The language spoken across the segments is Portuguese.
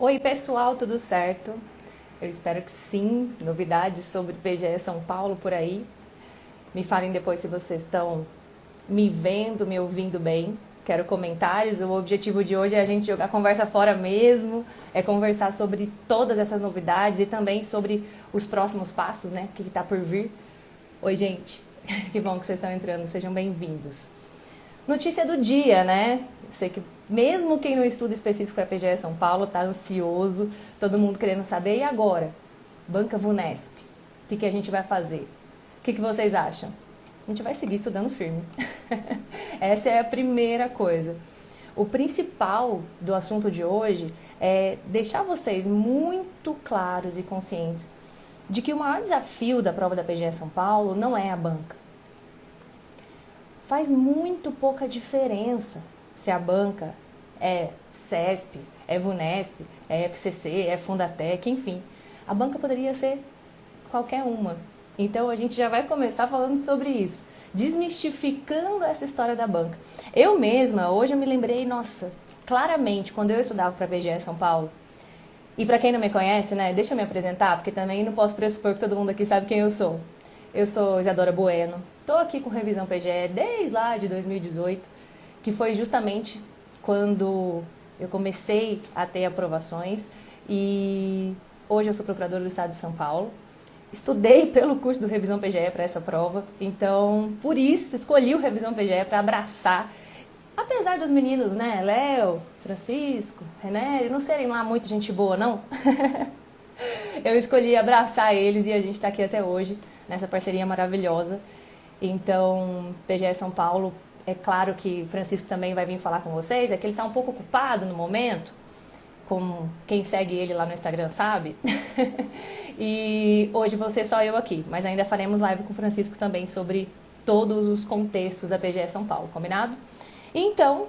Oi, pessoal, tudo certo? Eu espero que sim. Novidades sobre PGE São Paulo por aí. Me falem depois se vocês estão me vendo, me ouvindo bem. Quero comentários. O objetivo de hoje é a gente jogar a conversa fora mesmo, é conversar sobre todas essas novidades e também sobre os próximos passos, né? O que está por vir. Oi, gente. Que bom que vocês estão entrando. Sejam bem-vindos. Notícia do dia, né? Sei que mesmo quem não estuda específico para PGE São Paulo está ansioso, todo mundo querendo saber. E agora? Banca Vunesp. O que a gente vai fazer? O que vocês acham? A gente vai seguir estudando firme. Essa é a primeira coisa. O principal do assunto de hoje é deixar vocês muito claros e conscientes de que o maior desafio da prova da PGE São Paulo não é a banca. Faz muito pouca diferença se a banca é CESP, é Vunesp, é FCC, é Fundatec, enfim. A banca poderia ser qualquer uma. Então a gente já vai começar falando sobre isso, desmistificando essa história da banca. Eu mesma, hoje eu me lembrei, nossa, claramente, quando eu estudava para a PGE São Paulo, e para quem não me conhece, né, deixa eu me apresentar, porque também não posso pressupor que todo mundo aqui sabe quem eu sou. Eu sou Isadora Bueno, estou aqui com Revisão PGE desde lá de 2018, que foi justamente quando eu comecei a ter aprovações e hoje eu sou procuradora do Estado de São Paulo. Estudei pelo curso do Revisão PGE para essa prova, então por isso escolhi o Revisão PGE para abraçar. Apesar dos meninos, né, Léo, Francisco, René, não serem lá muito gente boa, não. Eu escolhi abraçar eles e a gente está aqui até hoje, nessa parceria maravilhosa. Então, PGE São Paulo, é claro que Francisco também vai vir falar com vocês, é que ele está um pouco ocupado no momento, como quem segue ele lá no Instagram sabe. E hoje vou ser só eu aqui, mas ainda faremos live com o Francisco também sobre todos os contextos da PGE São Paulo, combinado? Então,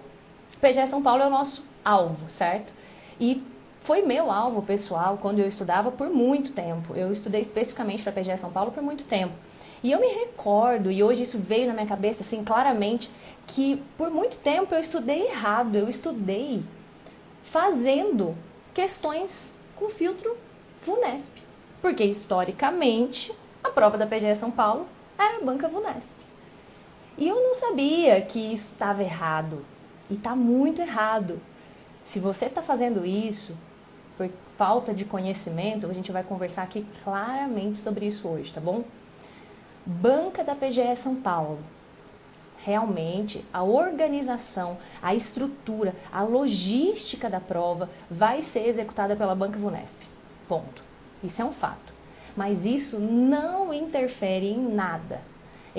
PGE São Paulo é o nosso alvo, certo? E foi meu alvo pessoal quando eu estudava por muito tempo. Eu estudei especificamente para a PGE São Paulo por muito tempo. E eu me recordo, e hoje isso veio na minha cabeça assim claramente, que por muito tempo eu estudei errado. Eu estudei fazendo questões com filtro Vunesp. Porque historicamente a prova da PGE São Paulo era a banca Vunesp. E eu não sabia que isso estava errado. E está muito errado. Se você está fazendo isso por falta de conhecimento, a gente vai conversar aqui claramente sobre isso hoje, tá bom? Banca da PGE São Paulo. Realmente, a organização, a estrutura, a logística da prova vai ser executada pela Banca Vunesp. Ponto. Isso é um fato. Mas isso não interfere em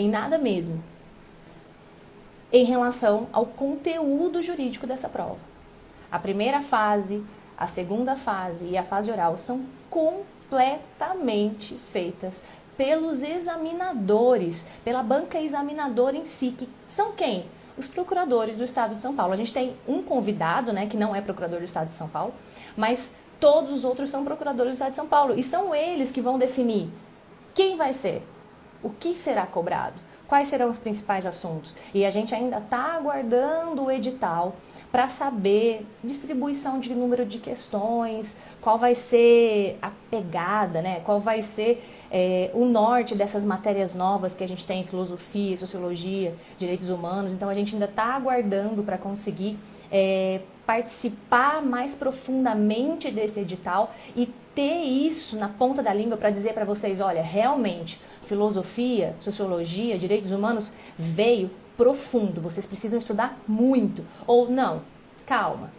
nada mesmo, em relação ao conteúdo jurídico dessa prova. A primeira fase, a segunda fase e a fase oral são completamente feitas pelos examinadores, pela banca examinadora em si, que são quem? Os procuradores do Estado de São Paulo. A gente tem um convidado, né, que não é procurador do Estado de São Paulo, mas todos os outros são procuradores do Estado de São Paulo. E são eles que vão definir quem vai ser, o que será cobrado, quais serão os principais assuntos. E a gente ainda está aguardando o edital para saber distribuição de número de questões, qual vai ser a pegada, né? Qual vai ser o norte dessas matérias novas que a gente tem em filosofia, sociologia, direitos humanos. Então a gente ainda está aguardando para conseguir participar mais profundamente desse edital e ter isso na ponta da língua para dizer para vocês, olha, realmente, filosofia, sociologia, direitos humanos veio profundo, vocês precisam estudar muito. Ou não, calma,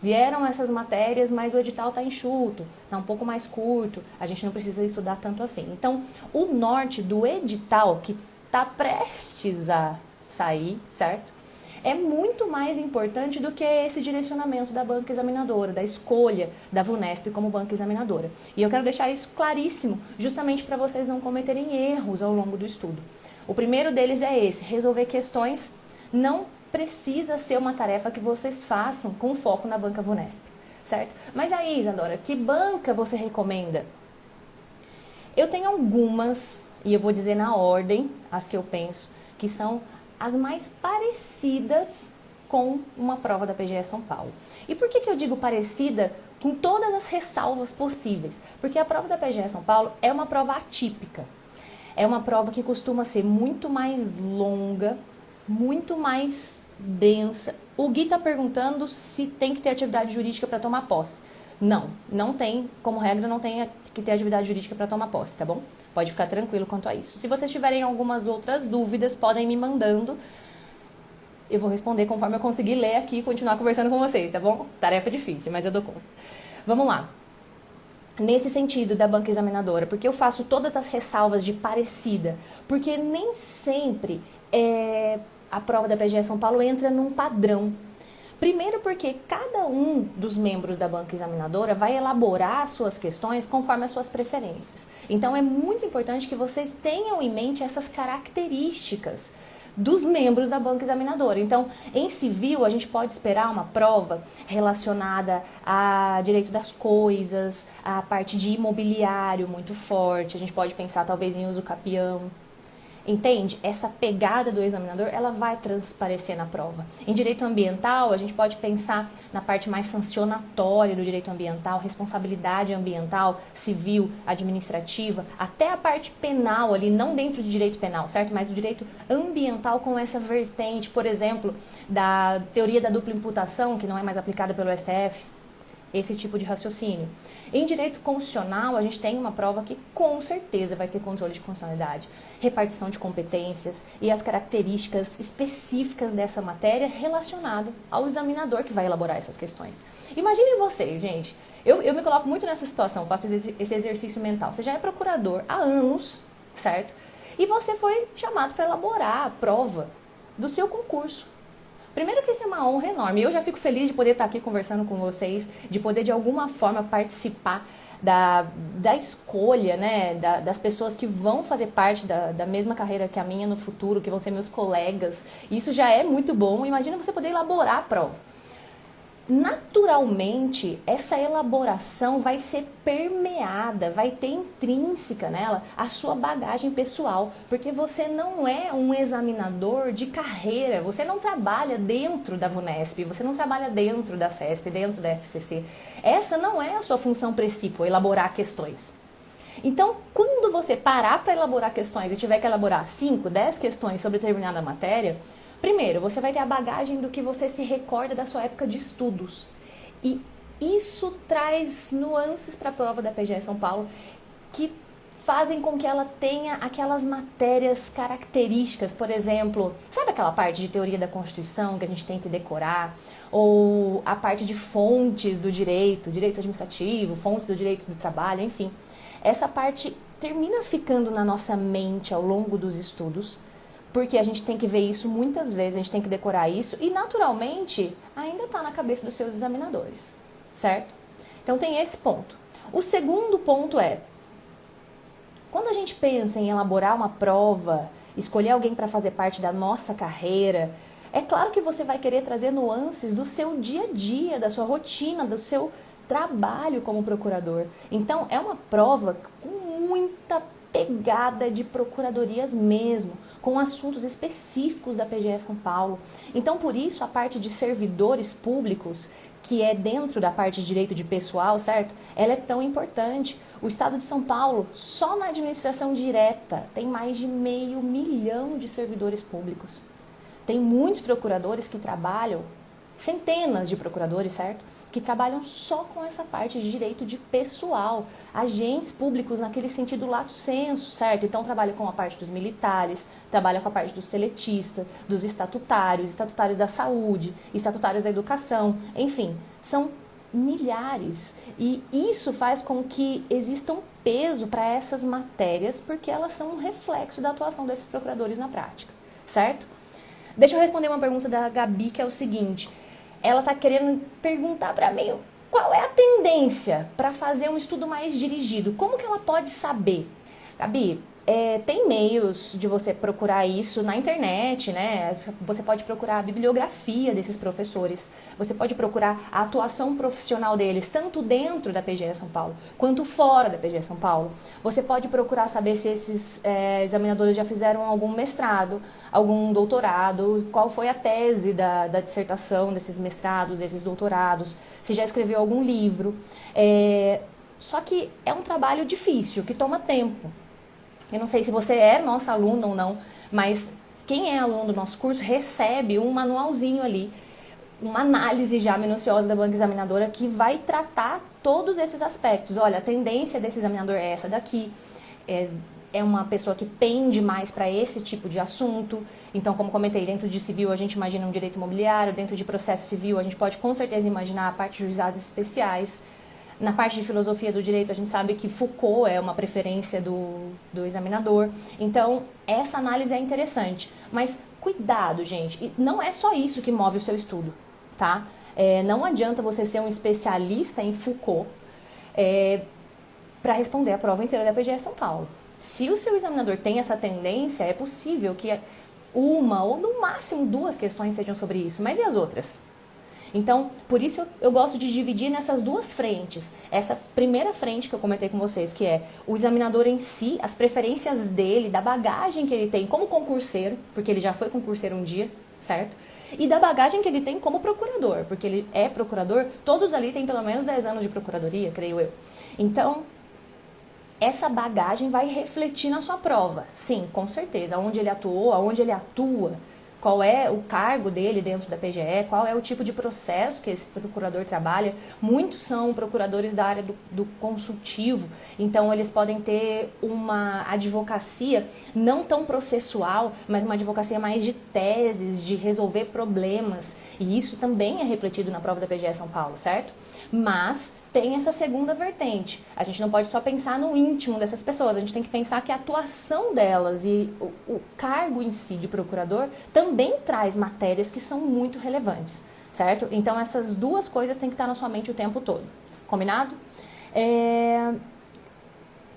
vieram essas matérias, mas o edital está enxuto, está um pouco mais curto, a gente não precisa estudar tanto assim. Então, o norte do edital, que está prestes a sair, certo? É muito mais importante do que esse direcionamento da banca examinadora, da escolha da Vunesp como banca examinadora. E eu quero deixar isso claríssimo, justamente para vocês não cometerem erros ao longo do estudo. O primeiro deles é esse, resolver questões não precisa ser uma tarefa que vocês façam com foco na banca Vunesp, certo? Mas aí, Isadora, que banca você recomenda? Eu tenho algumas, e eu vou dizer na ordem, as que eu penso, que são as mais parecidas com uma prova da PGE São Paulo. E por que eu digo parecida com todas as ressalvas possíveis, porque a prova da PGE São Paulo é uma prova atípica. É uma prova que costuma ser muito mais longa, muito mais densa. O Gui está perguntando se tem que ter atividade jurídica para tomar posse. Não, não tem, como regra, não tem que ter atividade jurídica para tomar posse, tá bom? Pode ficar tranquilo quanto a isso. Se vocês tiverem algumas outras dúvidas, podem me mandando. Eu vou responder conforme eu conseguir ler aqui e continuar conversando com vocês, tá bom? Tarefa difícil, mas eu dou conta. Vamos lá. Nesse sentido da banca examinadora, porque eu faço todas as ressalvas de parecida, porque nem sempre a prova da PGE São Paulo entra num padrão. Primeiro porque cada um dos membros da banca examinadora vai elaborar as suas questões conforme as suas preferências. Então é muito importante que vocês tenham em mente essas características dos membros da banca examinadora. Então, em civil, a gente pode esperar uma prova relacionada a direito das coisas, a parte de imobiliário muito forte, a gente pode pensar talvez em uso capião. Entende? Essa pegada do examinador, ela vai transparecer na prova. Em direito ambiental, a gente pode pensar na parte mais sancionatória do direito ambiental, responsabilidade ambiental, civil, administrativa, até a parte penal ali, não dentro de direito penal, certo? Mas o direito ambiental com essa vertente, por exemplo, da teoria da dupla imputação, que não é mais aplicada pelo STF. Esse tipo de raciocínio. Em direito constitucional, a gente tem uma prova que com certeza vai ter controle de constitucionalidade, repartição de competências e as características específicas dessa matéria relacionado ao examinador que vai elaborar essas questões. Imaginem vocês, gente, eu me coloco muito nessa situação, faço esse exercício mental. Você já é procurador há anos, certo? E você foi chamado para elaborar a prova do seu concurso. Primeiro que isso é uma honra enorme. Eu já fico feliz de poder estar aqui conversando com vocês, de poder de alguma forma participar da escolha, né, das pessoas que vão fazer parte da mesma carreira que a minha no futuro, que vão ser meus colegas. Isso já é muito bom. Imagina você poder elaborar a prova. Naturalmente, essa elaboração vai ser permeada, vai ter intrínseca nela a sua bagagem pessoal, porque você não é um examinador de carreira, você não trabalha dentro da VUNESP, você não trabalha dentro da CESP, dentro da FCC. Essa não é a sua função principal, elaborar questões. Então, quando você parar para elaborar questões e tiver que elaborar 5, 10 questões sobre determinada matéria, primeiro, você vai ter a bagagem do que você se recorda da sua época de estudos. E isso traz nuances para a prova da PGE São Paulo que fazem com que ela tenha aquelas matérias características, por exemplo, sabe aquela parte de teoria da Constituição que a gente tem que decorar? Ou a parte de fontes do direito administrativo, fontes do direito do trabalho, enfim. Essa parte termina ficando na nossa mente ao longo dos estudos, porque a gente tem que ver isso muitas vezes, a gente tem que decorar isso e, naturalmente, ainda está na cabeça dos seus examinadores, certo? Então, tem esse ponto. O segundo ponto é, quando a gente pensa em elaborar uma prova, escolher alguém para fazer parte da nossa carreira, é claro que você vai querer trazer nuances do seu dia a dia, da sua rotina, do seu trabalho como procurador. Então, é uma prova com muita pegada de procuradorias mesmo, com assuntos específicos da PGE São Paulo. Então, por isso, a parte de servidores públicos, que é dentro da parte de direito de pessoal, certo? Ela é tão importante. O Estado de São Paulo, só na administração direta, tem mais de 500 mil de servidores públicos. Tem muitos procuradores que trabalham, centenas de procuradores, certo? Que trabalham só com essa parte de direito de pessoal, agentes públicos naquele sentido lato sensu, certo? Então trabalha com a parte dos militares, trabalha com a parte dos seletistas, dos estatutários da saúde, estatutários da educação, enfim, são milhares. E isso faz com que exista um peso para essas matérias, porque elas são um reflexo da atuação desses procuradores na prática, certo? Deixa eu responder uma pergunta da Gabi, que é o seguinte: ela está querendo perguntar para mim qual é a tendência para fazer um estudo mais dirigido. Como que ela pode saber? Gabi, Tem meios de você procurar isso na internet, né? Você pode procurar a bibliografia desses professores, você pode procurar a atuação profissional deles, tanto dentro da PGE São Paulo, quanto fora da PGE São Paulo. Você pode procurar saber se esses examinadores já fizeram algum mestrado, algum doutorado, qual foi a tese da dissertação desses mestrados, desses doutorados, se já escreveu algum livro. Só que é um trabalho difícil, que toma tempo. Eu não sei se você é nosso aluno ou não, mas quem é aluno do nosso curso recebe um manualzinho ali, uma análise já minuciosa da banca examinadora que vai tratar todos esses aspectos. Olha, a tendência desse examinador é essa daqui, é uma pessoa que pende mais para esse tipo de assunto. Então, como comentei, dentro de civil a gente imagina um direito imobiliário, dentro de processo civil a gente pode com certeza imaginar a parte de juizados especiais. Na parte de filosofia do direito, a gente sabe que Foucault é uma preferência do examinador. Então, essa análise é interessante. Mas cuidado, gente. E não é só isso que move o seu estudo, tá? Não adianta você ser um especialista em Foucault para responder a prova inteira da PGE São Paulo. Se o seu examinador tem essa tendência, é possível que uma ou no máximo 2 questões sejam sobre isso. Mas e as outras? Então, por isso eu gosto de dividir nessas 2 frentes. Essa primeira frente que eu comentei com vocês, que é o examinador em si, as preferências dele, da bagagem que ele tem como concurseiro, porque ele já foi concurseiro um dia, certo? E da bagagem que ele tem como procurador, porque ele é procurador, todos ali têm pelo menos 10 anos de procuradoria, creio eu. Então, essa bagagem vai refletir na sua prova. Sim, com certeza, onde ele atuou, aonde ele atua, qual é o cargo dele dentro da PGE, qual é o tipo de processo que esse procurador trabalha. Muitos são procuradores da área do consultivo, então eles podem ter uma advocacia não tão processual, mas uma advocacia mais de teses, de resolver problemas, e isso também é refletido na prova da PGE São Paulo, certo? Mas tem essa segunda vertente. A gente não pode só pensar no íntimo dessas pessoas, a gente tem que pensar que a atuação delas e o cargo em si de procurador também traz matérias que são muito relevantes, certo? Então essas 2 coisas têm que estar na sua mente o tempo todo. Combinado?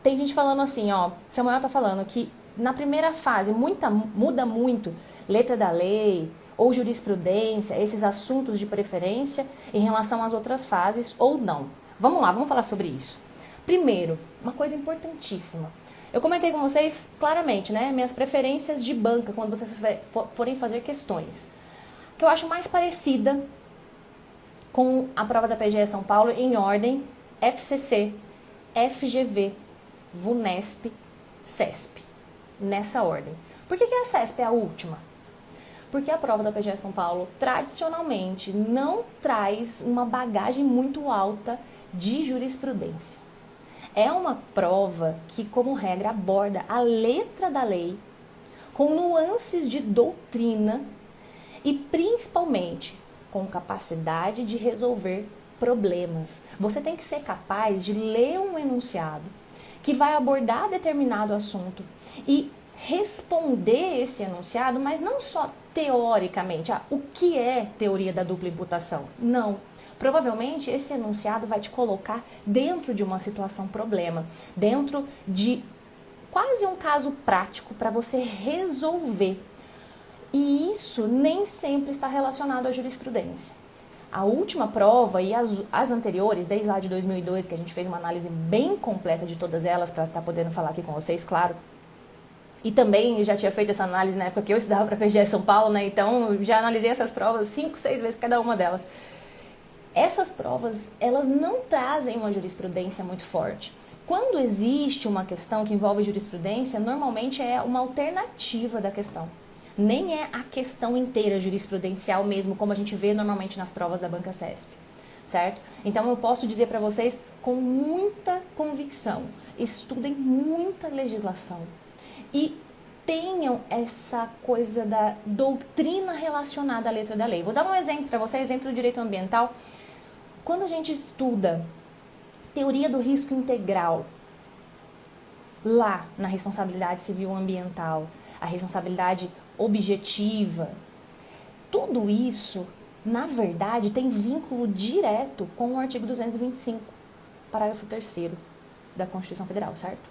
Tem gente falando assim, ó, Samuel tá falando que na primeira fase muda muito letra da lei ou jurisprudência, esses assuntos de preferência em relação às outras fases ou não. Vamos lá, vamos falar sobre isso. Primeiro, uma coisa importantíssima. Eu comentei com vocês claramente, né, minhas preferências de banca quando vocês forem fazer questões. Que eu acho mais parecida com a prova da PGE São Paulo em ordem FCC, FGV, VUNESP, CESP. Nessa ordem. Por que a CESP é a última? Porque a prova da PGE São Paulo, tradicionalmente, não traz uma bagagem muito alta de jurisprudência. É uma prova que, como regra, aborda a letra da lei, com nuances de doutrina e, principalmente, com capacidade de resolver problemas. Você tem que ser capaz de ler um enunciado que vai abordar determinado assunto e responder esse enunciado, mas não só teoricamente, o que é teoria da dupla imputação? Não. Provavelmente esse enunciado vai te colocar dentro de uma situação problema, dentro de quase um caso prático para você resolver. E isso nem sempre está relacionado à jurisprudência. A última prova e as anteriores, desde lá de 2002, que a gente fez uma análise bem completa de todas elas, para estar podendo falar aqui com vocês, claro. E também eu já tinha feito essa análise na época que eu estudava para a PGE São Paulo, né? Então já analisei essas provas 5, 6 vezes cada uma delas. Essas provas, elas não trazem uma jurisprudência muito forte. Quando existe uma questão que envolve jurisprudência, normalmente é uma alternativa da questão. Nem é a questão inteira jurisprudencial mesmo, como a gente vê normalmente nas provas da banca CESP, certo? Então eu posso dizer para vocês com muita convicção, estudem muita legislação e tenham essa coisa da doutrina relacionada à letra da lei. Vou dar um exemplo para vocês dentro do direito ambiental. Quando a gente estuda teoria do risco integral, lá na responsabilidade civil ambiental, a responsabilidade objetiva, tudo isso, na verdade, tem vínculo direto com o artigo 225, parágrafo 3º da Constituição Federal, certo?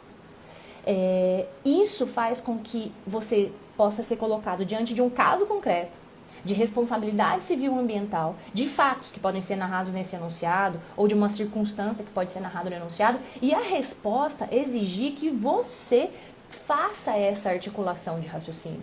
Isso faz com que você possa ser colocado diante de um caso concreto, de responsabilidade civil ambiental, de fatos que podem ser narrados nesse enunciado, ou de uma circunstância que pode ser narrada no enunciado, e a resposta exigir que você faça essa articulação de raciocínio.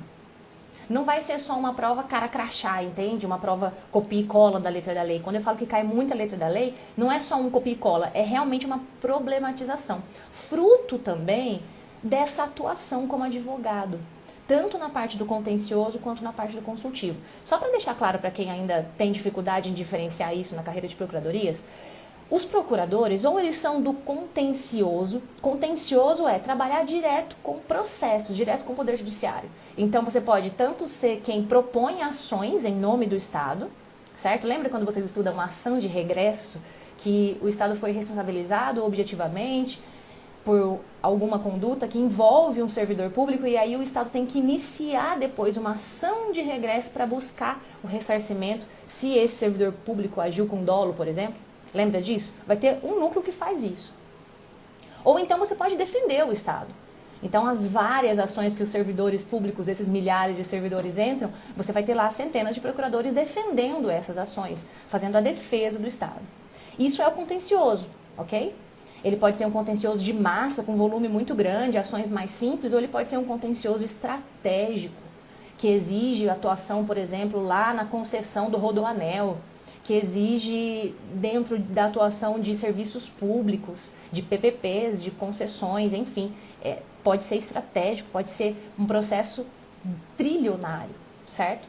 Não vai ser só uma prova cara crachá, entende? Uma prova copia e cola da letra da lei. Quando eu falo que cai muita letra da lei, não é só um copia e cola, é realmente uma problematização. Fruto também dessa atuação como advogado, tanto na parte do contencioso quanto na parte do consultivo. Só para deixar claro para quem ainda tem dificuldade em diferenciar isso na carreira de procuradorias, os procuradores, ou eles são do contencioso é trabalhar direto com processos, direto com o Poder Judiciário. Então você pode tanto ser quem propõe ações em nome do Estado, certo? Lembra quando vocês estudam uma ação de regresso, que o Estado foi responsabilizado objetivamente por alguma conduta que envolve um servidor público e aí o Estado tem que iniciar depois uma ação de regresso para buscar o ressarcimento se esse servidor público agiu com dolo, por exemplo? Lembra disso? Vai ter um núcleo que faz isso. Ou então você pode defender o Estado. Então, as várias ações que os servidores públicos, esses milhares de servidores entram, você vai ter lá centenas de procuradores defendendo essas ações, fazendo a defesa do Estado. Isso é o contencioso, ok? Ele pode ser um contencioso de massa, com volume muito grande, ações mais simples, ou ele pode ser um contencioso estratégico, que exige atuação, por exemplo, lá na concessão do rodoanel, que exige dentro da atuação de serviços públicos, de PPPs, de concessões, enfim. Pode ser estratégico, pode ser um processo trilionário, certo?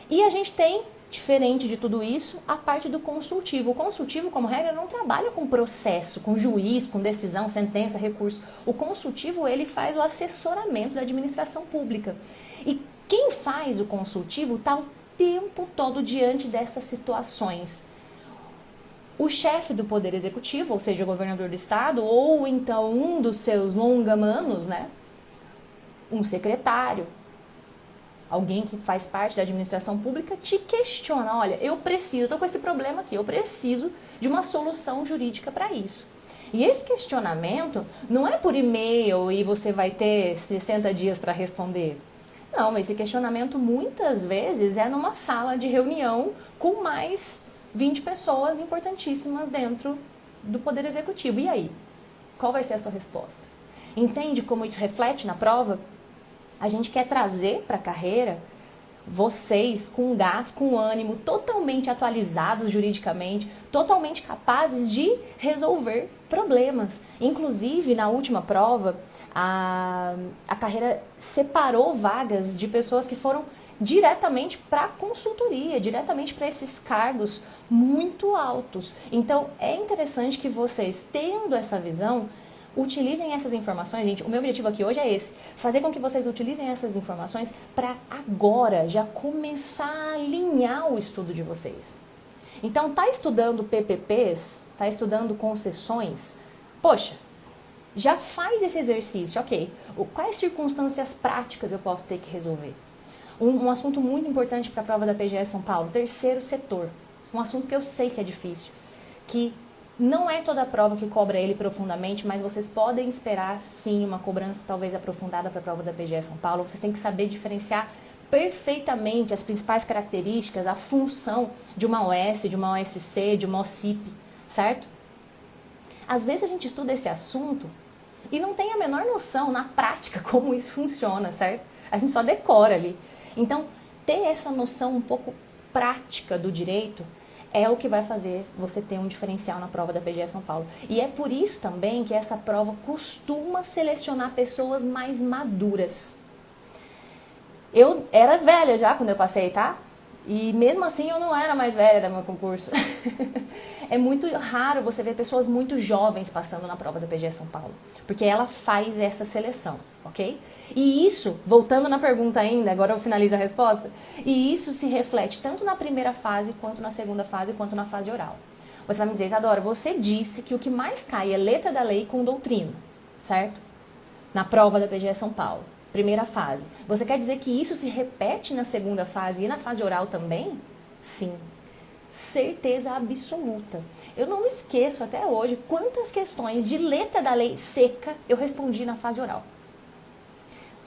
E a gente tem, diferente de tudo isso, a parte do consultivo. O consultivo, como regra, não trabalha com processo, com juiz, com decisão, sentença, recurso. O consultivo, ele faz o assessoramento da administração pública. E quem faz o consultivo está o tempo todo diante dessas situações. O chefe do Poder Executivo, ou seja, o governador do Estado, ou então um dos seus longamanos, né? Um secretário, alguém que faz parte da administração pública, te questiona, olha, eu estou com esse problema aqui, eu preciso de uma solução jurídica para isso. E esse questionamento não é por e-mail e você vai ter 60 dias para responder. Não, esse questionamento muitas vezes é numa sala de reunião com mais 20 pessoas importantíssimas dentro do Poder Executivo. E aí? Qual vai ser a sua resposta? Entende como isso reflete na prova? A gente quer trazer para a carreira vocês com gás, com ânimo, totalmente atualizados juridicamente, totalmente capazes de resolver problemas. Inclusive, na última prova, a carreira separou vagas de pessoas que foram diretamente para a consultoria, diretamente para esses cargos muito altos. Então, é interessante que vocês, tendo essa visão, utilizem essas informações, gente. O meu objetivo aqui hoje é esse, fazer com que vocês utilizem essas informações para agora já começar a alinhar o estudo de vocês. Então, tá estudando PPPs, tá estudando concessões, poxa, já faz esse exercício, ok. Quais circunstâncias práticas eu posso ter que resolver? Um assunto muito importante para a prova da PGE São Paulo, terceiro setor. Um assunto que eu sei que é difícil, que não é toda a prova que cobra ele profundamente, mas vocês podem esperar, sim, uma cobrança talvez aprofundada para a prova da PGE São Paulo. Vocês têm que saber diferenciar perfeitamente as principais características, a função de uma OS, de uma OSC, de uma OCIP, certo? Às vezes a gente estuda esse assunto e não tem a menor noção na prática como isso funciona, certo? A gente só decora ali. Então, ter essa noção um pouco prática do direito é o que vai fazer você ter um diferencial na prova da PGE São Paulo. E é por isso também que essa prova costuma selecionar pessoas mais maduras. Eu era velha já quando eu passei, tá? E mesmo assim eu não era mais velha no meu concurso. É muito raro você ver pessoas muito jovens passando na prova da PGE São Paulo, porque ela faz essa seleção, ok? E isso, voltando na pergunta ainda, agora eu finalizo a resposta, e isso se reflete tanto na primeira fase, quanto na segunda fase, quanto na fase oral. Você vai me dizer, Isadora, você disse que o que mais cai é letra da lei com doutrina, certo? Na prova da PGE São Paulo. Primeira fase. Você quer dizer que isso se repete na segunda fase e na fase oral também? Sim. Certeza absoluta. Eu não me esqueço até hoje quantas questões de letra da lei seca eu respondi na fase oral.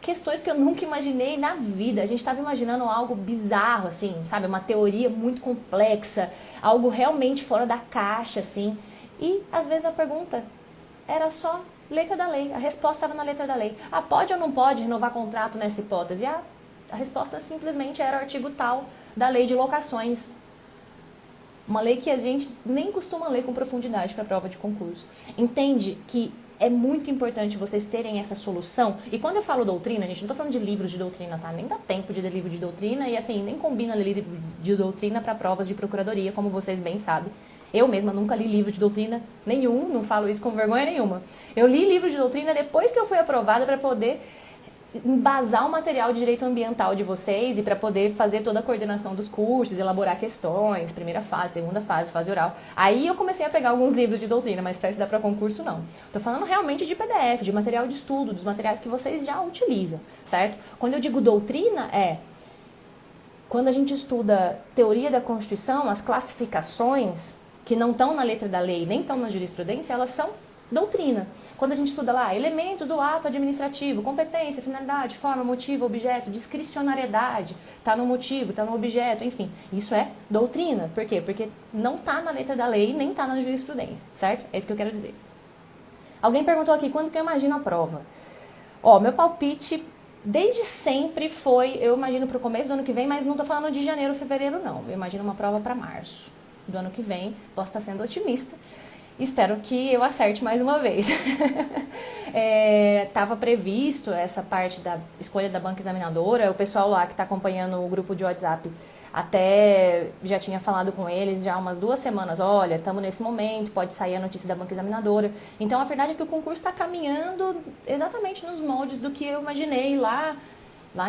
questões que eu nunca imaginei na vida. A gente estava imaginando algo bizarro, assim, sabe? Uma teoria muito complexa, algo realmente fora da caixa, assim. E, às vezes, a pergunta era só letra da lei. A resposta estava na letra da lei. Ah, pode ou não pode renovar contrato nessa hipótese? A resposta simplesmente era o artigo tal da lei de locações. Uma lei que a gente nem costuma ler com profundidade para a prova de concurso. Entende que é muito importante vocês terem essa solução. E quando eu falo doutrina, gente, não estou falando de livros de doutrina, tá? Nem dá tempo de ler livro de doutrina e, assim, nem combina ler livro de doutrina para provas de procuradoria, como vocês bem sabem. Eu mesma nunca li livro de doutrina nenhum, não falo isso com vergonha nenhuma. Eu li livro de doutrina depois que eu fui aprovada para poder embasar o material de direito ambiental de vocês e para poder fazer toda a coordenação dos cursos, elaborar questões, primeira fase, segunda fase, fase oral. Aí eu comecei a pegar alguns livros de doutrina, mas para estudar para concurso não. Tô falando realmente de PDF, de material de estudo, dos materiais que vocês já utilizam, certo? Quando eu digo doutrina, quando a gente estuda teoria da Constituição, as classificações que não estão na letra da lei, nem estão na jurisprudência, elas são doutrina. Quando a gente estuda lá elementos do ato administrativo, competência, finalidade, forma, motivo, objeto, discricionariedade, tá no motivo, tá no objeto, enfim, isso é doutrina. Por quê? Porque não tá na letra da lei, nem tá na jurisprudência, certo? É isso que eu quero dizer. Alguém perguntou aqui, quando que eu imagino a prova? Meu palpite desde sempre foi, eu imagino pro começo do ano que vem, mas não tô falando de janeiro, fevereiro não. Eu imagino uma prova para março do ano que vem, posso estar sendo otimista. Espero que eu acerte mais uma vez. Estava previsto essa parte da escolha da banca examinadora. O pessoal lá que está acompanhando o grupo de WhatsApp até já tinha falado com eles já há umas 2 semanas. Olha, estamos nesse momento, pode sair a notícia da banca examinadora. Então, a verdade é que o concurso está caminhando exatamente nos moldes do que eu imaginei lá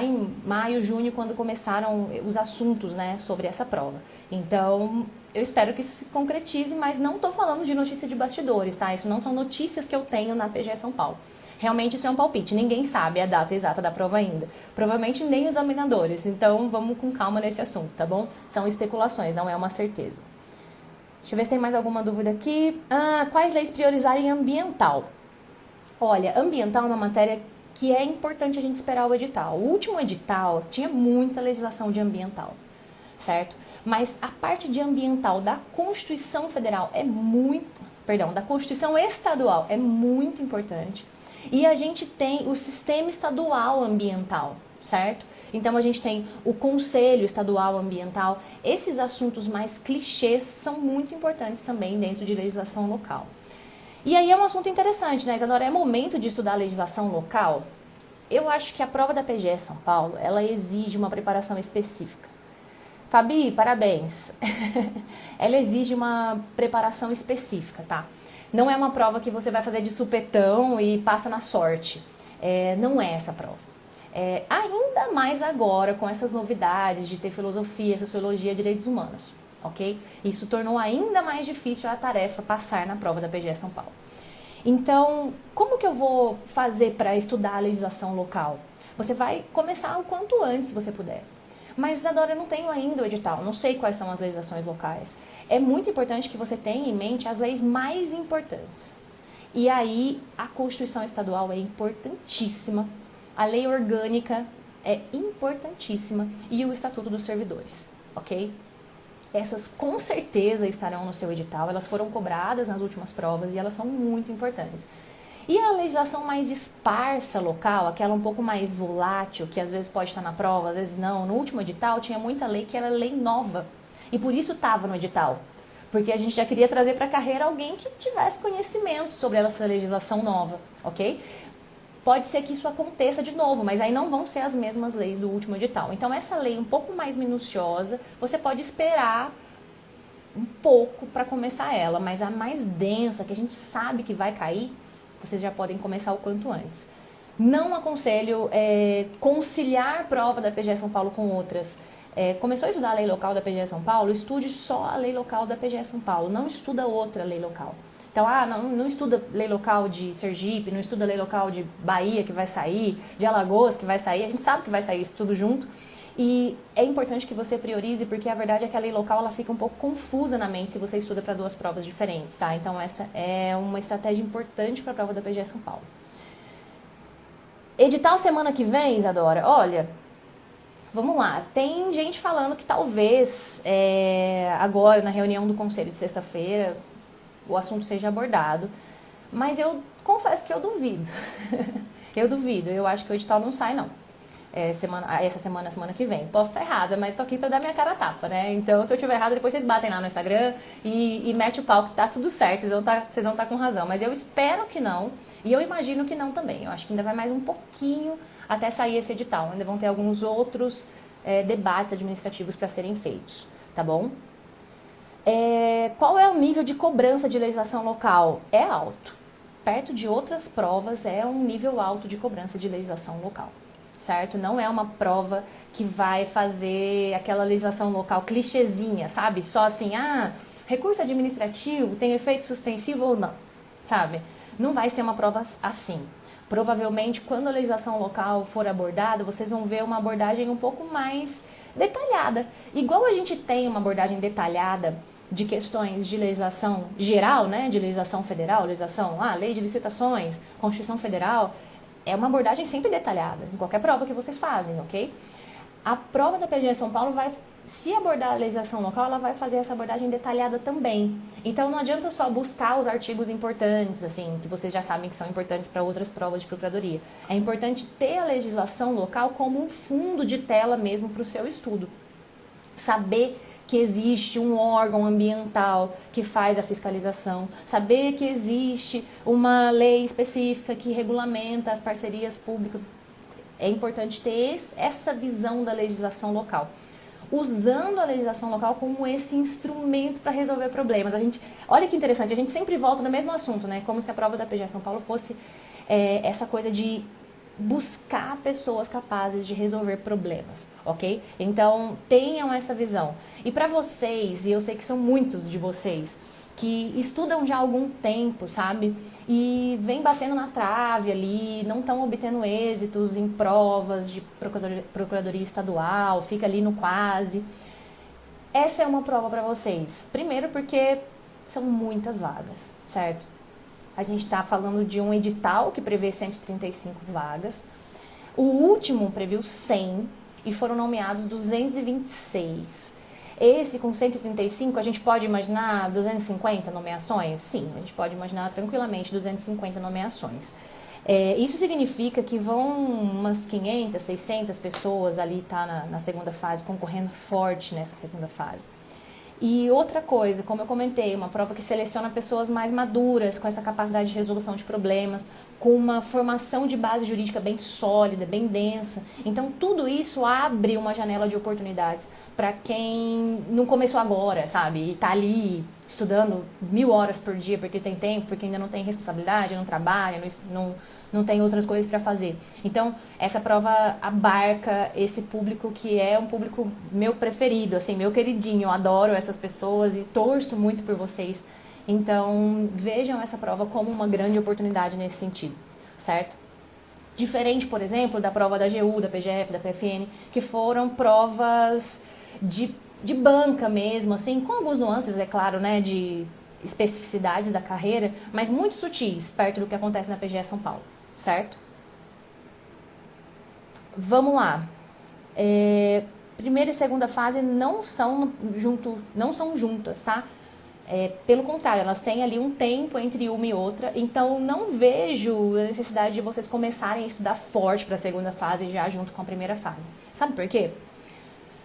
em maio, junho, quando começaram os assuntos, né, sobre essa prova. Então, eu espero que isso se concretize, mas não estou falando de notícia de bastidores, tá? Isso não são notícias que eu tenho na PGE São Paulo. Realmente isso é um palpite, ninguém sabe a data exata da prova ainda. Provavelmente nem os examinadores, então vamos com calma nesse assunto, tá bom? São especulações, não é uma certeza. Deixa eu ver se tem mais alguma dúvida aqui. Quais leis priorizarem ambiental? Olha, ambiental é uma matéria que é importante a gente esperar o edital. O último edital tinha muita legislação de ambiental, certo? Mas a parte de ambiental da Constituição Federal da Constituição Estadual é muito importante. E a gente tem o Sistema Estadual Ambiental, certo? Então a gente tem o Conselho Estadual Ambiental. Esses assuntos mais clichês são muito importantes também dentro de legislação local. E aí é um assunto interessante, né, Isadora? É momento de estudar a legislação local? Eu acho que a prova da PGE São Paulo, ela exige uma preparação específica. Fabi, parabéns. Ela exige uma preparação específica, tá? Não é uma prova que você vai fazer de supetão e passa na sorte. Não é essa prova. Ainda mais agora com essas novidades de ter filosofia, sociologia, direitos humanos, ok? Isso tornou ainda mais difícil a tarefa passar na prova da PGE São Paulo. Então, como que eu vou fazer para estudar a legislação local? Você vai começar o quanto antes, se você puder. Mas, Isadora, eu não tenho ainda o edital, não sei quais são as legislações locais. É muito importante que você tenha em mente as leis mais importantes. E aí, a Constituição Estadual é importantíssima, a lei orgânica é importantíssima e o Estatuto dos Servidores, ok? Essas com certeza estarão no seu edital, elas foram cobradas nas últimas provas e elas são muito importantes. E a legislação mais esparsa local, aquela um pouco mais volátil, que às vezes pode estar na prova, às vezes não. No último edital tinha muita lei que era lei nova. E por isso estava no edital. Porque a gente já queria trazer para a carreira alguém que tivesse conhecimento sobre essa legislação nova, ok? Pode ser que isso aconteça de novo, mas aí não vão ser as mesmas leis do último edital. Então essa lei um pouco mais minuciosa, você pode esperar um pouco para começar ela. Mas a mais densa, que a gente sabe que vai cair, vocês já podem começar o quanto antes. Não aconselho conciliar a prova da PGE São Paulo com outras. Começou a estudar a lei local da PGE São Paulo, estude só a lei local da PGE São Paulo, não estuda outra lei local. Então, não estuda lei local de Sergipe, não estuda lei local de Bahia que vai sair, de Alagoas que vai sair, a gente sabe que vai sair isso tudo junto. E é importante que você priorize, porque a verdade é que a lei local ela fica um pouco confusa na mente se você estuda para 2 provas diferentes, tá? Então essa é uma estratégia importante para a prova da PGE São Paulo. Edital semana que vem, Isadora? Olha, vamos lá. Tem gente falando que talvez agora, na reunião do conselho de sexta-feira, o assunto seja abordado. Mas eu confesso que eu duvido. Eu duvido. Eu acho que o edital não sai, não. Essa semana que vem. Posso estar errada, mas tô aqui pra dar minha cara a tapa, né? Então, se eu tiver errada, depois vocês batem lá no Instagram e mete o pau que tá tudo certo. Vocês vão estar com razão. Mas eu espero que não. E eu imagino que não também. Eu acho que ainda vai mais um pouquinho até sair esse edital. Ainda vão ter alguns outros debates administrativos para serem feitos. Tá bom? Qual é o nível de cobrança de legislação local? É alto. Perto de outras provas, é um nível alto de cobrança de legislação local. Certo? Não é uma prova que vai fazer aquela legislação local clichêzinha, sabe? Só assim, recurso administrativo tem efeito suspensivo ou não, sabe? Não vai ser uma prova assim. Provavelmente, quando a legislação local for abordada, vocês vão ver uma abordagem um pouco mais detalhada. Igual a gente tem uma abordagem detalhada de questões de legislação geral, né? De legislação federal, lei de licitações, Constituição Federal. É uma abordagem sempre detalhada, em qualquer prova que vocês fazem, ok? A prova da PGE São Paulo se abordar a legislação local, ela vai fazer essa abordagem detalhada também. Então não adianta só buscar os artigos importantes, assim, que vocês já sabem que são importantes para outras provas de procuradoria. É importante ter a legislação local como um fundo de tela mesmo para o seu estudo. Saber que existe um órgão ambiental que faz a fiscalização, saber que existe uma lei específica que regulamenta as parcerias públicas. É importante ter essa visão da legislação local, usando a legislação local como esse instrumento para resolver problemas. Olha que interessante, a gente sempre volta no mesmo assunto, né? Como se a prova da PGE São Paulo fosse essa coisa de buscar pessoas capazes de resolver problemas, ok? Então, tenham essa visão. E para vocês, e eu sei que são muitos de vocês, que estudam já há algum tempo, sabe? E vem batendo na trave ali, não estão obtendo êxitos em provas de procuradoria estadual, fica ali no quase. Essa é uma prova para vocês. Primeiro porque são muitas vagas, certo? A gente está falando de um edital que prevê 135 vagas. O último previu 100 e foram nomeados 226. Esse com 135, a gente pode imaginar 250 nomeações? Sim, a gente pode imaginar tranquilamente 250 nomeações. Isso significa que vão umas 500, 600 pessoas ali na segunda fase, concorrendo forte nessa segunda fase. E outra coisa, como eu comentei, uma prova que seleciona pessoas mais maduras, com essa capacidade de resolução de problemas, com uma formação de base jurídica bem sólida, bem densa. Então, tudo isso abre uma janela de oportunidades para quem não começou agora, sabe? E está ali estudando 1000 horas por dia porque tem tempo, porque ainda não tem responsabilidade, não trabalha, não tem outras coisas para fazer. Então, essa prova abarca esse público que é um público meu preferido, assim, meu queridinho. Eu adoro essas pessoas e torço muito por vocês. Então, vejam essa prova como uma grande oportunidade nesse sentido, certo? Diferente, por exemplo, da prova da AGU, da PGF, da PFN, que foram provas de banca mesmo, assim, com algumas nuances, é claro, né, de especificidades da carreira, mas muito sutis, perto do que acontece na PGE São Paulo, certo? Vamos lá. Primeira e segunda fase não são juntas, tá? Pelo contrário, elas têm ali um tempo entre uma e outra, então não vejo a necessidade de vocês começarem a estudar forte para a segunda fase já junto com a primeira fase. Sabe por quê?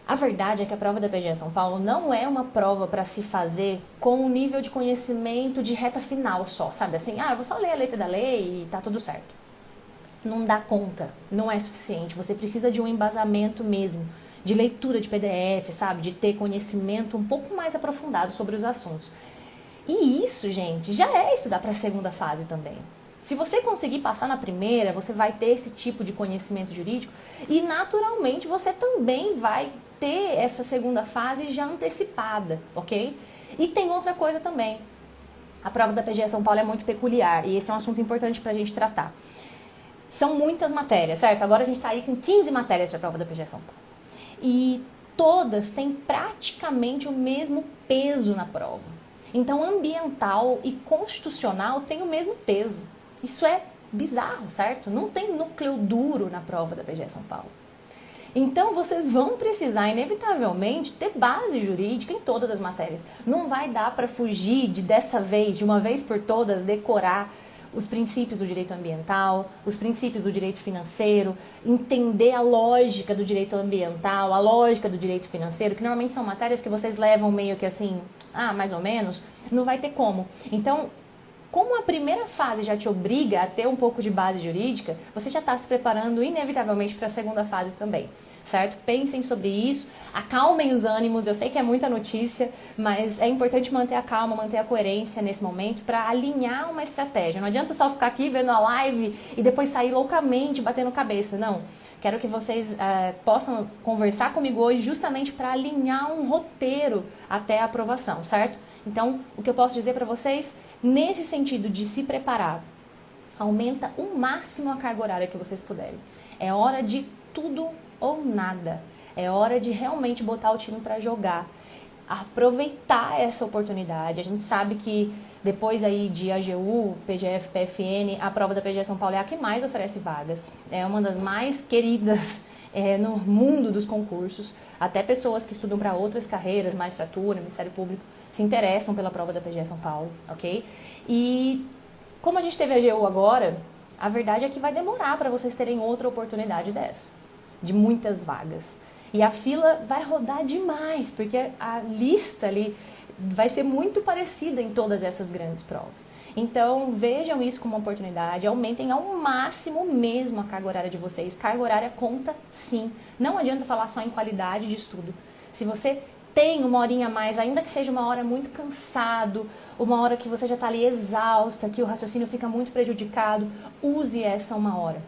A verdade é que a prova da PGE São Paulo não é uma prova para se fazer com um nível de conhecimento de reta final só, sabe? Assim, eu vou só ler a letra da lei e tá tudo certo. Não dá conta, não é suficiente. Você precisa de um embasamento mesmo, de leitura de PDF, sabe? De ter conhecimento um pouco mais aprofundado sobre os assuntos. E isso, gente, já é estudar para a segunda fase também. Se você conseguir passar na primeira, você vai ter esse tipo de conhecimento jurídico e, naturalmente, você também vai ter essa segunda fase já antecipada, ok? E tem outra coisa também. A prova da PGE São Paulo é muito peculiar e esse é um assunto importante para a gente tratar. São muitas matérias, certo? Agora a gente está aí com 15 matérias para a prova da PGE São Paulo. E todas têm praticamente o mesmo peso na prova. Então, ambiental e constitucional têm o mesmo peso. Isso é bizarro, certo? Não tem núcleo duro na prova da PGE São Paulo. Então, vocês vão precisar, inevitavelmente, ter base jurídica em todas as matérias. Não vai dar para fugir dessa vez, de uma vez por todas, decorar os princípios do direito ambiental, os princípios do direito financeiro, entender a lógica do direito ambiental, a lógica do direito financeiro, que normalmente são matérias que vocês levam meio que assim, mais ou menos, não vai ter como. Então, como a primeira fase já te obriga a ter um pouco de base jurídica, você já está se preparando inevitavelmente para a segunda fase também, certo? Pensem sobre isso, acalmem os ânimos, eu sei que é muita notícia, mas é importante manter a calma, manter a coerência nesse momento para alinhar uma estratégia. Não adianta só ficar aqui vendo a live e depois sair loucamente batendo cabeça, não. Quero que vocês possam conversar comigo hoje justamente para alinhar um roteiro até a aprovação, certo? Então, o que eu posso dizer para vocês, nesse sentido de se preparar, aumenta o máximo a carga horária que vocês puderem. É hora de tudo ou nada. É hora de realmente botar o time para jogar. Aproveitar essa oportunidade. A gente sabe que depois aí de AGU, PGF, PFN, a prova da PGE São Paulo é a que mais oferece vagas. É uma das mais queridas no mundo dos concursos. Até pessoas que estudam para outras carreiras, magistratura, Ministério Público, se interessam pela prova da PGE São Paulo, ok? E como a gente teve a AGU agora, a verdade é que vai demorar para vocês terem outra oportunidade dessa, de muitas vagas. E a fila vai rodar demais, porque a lista ali vai ser muito parecida em todas essas grandes provas. Então, vejam isso como uma oportunidade, aumentem ao máximo mesmo a carga horária de vocês. Carga horária conta sim. Não adianta falar só em qualidade de estudo. Se você tem uma horinha a mais, ainda que seja uma hora muito cansado, uma hora que você já está ali exausta, que o raciocínio fica muito prejudicado, use essa uma hora.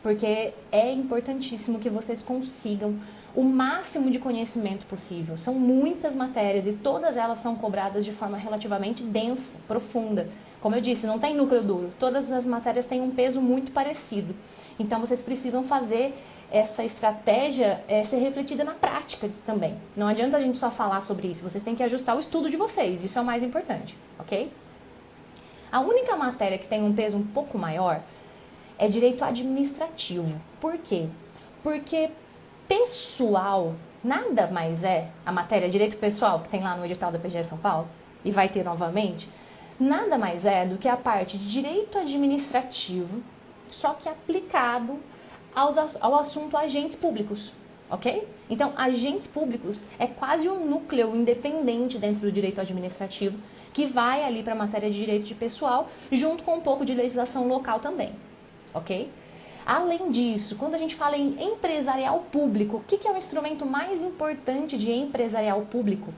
Porque é importantíssimo que vocês consigam o máximo de conhecimento possível. São muitas matérias e todas elas são cobradas de forma relativamente densa, profunda. Como eu disse, não tem núcleo duro. Todas as matérias têm um peso muito parecido. Então, vocês precisam fazer essa estratégia ser refletida na prática também. Não adianta a gente só falar sobre isso. Vocês têm que ajustar o estudo de vocês. Isso é o mais importante, ok? A única matéria que tem um peso um pouco maior é direito administrativo. Por quê? Porque pessoal nada mais é a matéria direito pessoal que tem lá no edital da PGE São Paulo e vai ter novamente, nada mais é do que a parte de direito administrativo, só que aplicado ao assunto agentes públicos, ok? Então, agentes públicos é quase um núcleo independente dentro do direito administrativo que vai ali para a matéria de direito de pessoal, junto com um pouco de legislação local também, ok? Além disso, quando a gente fala em empresarial público, o que é o instrumento mais importante de empresarial público?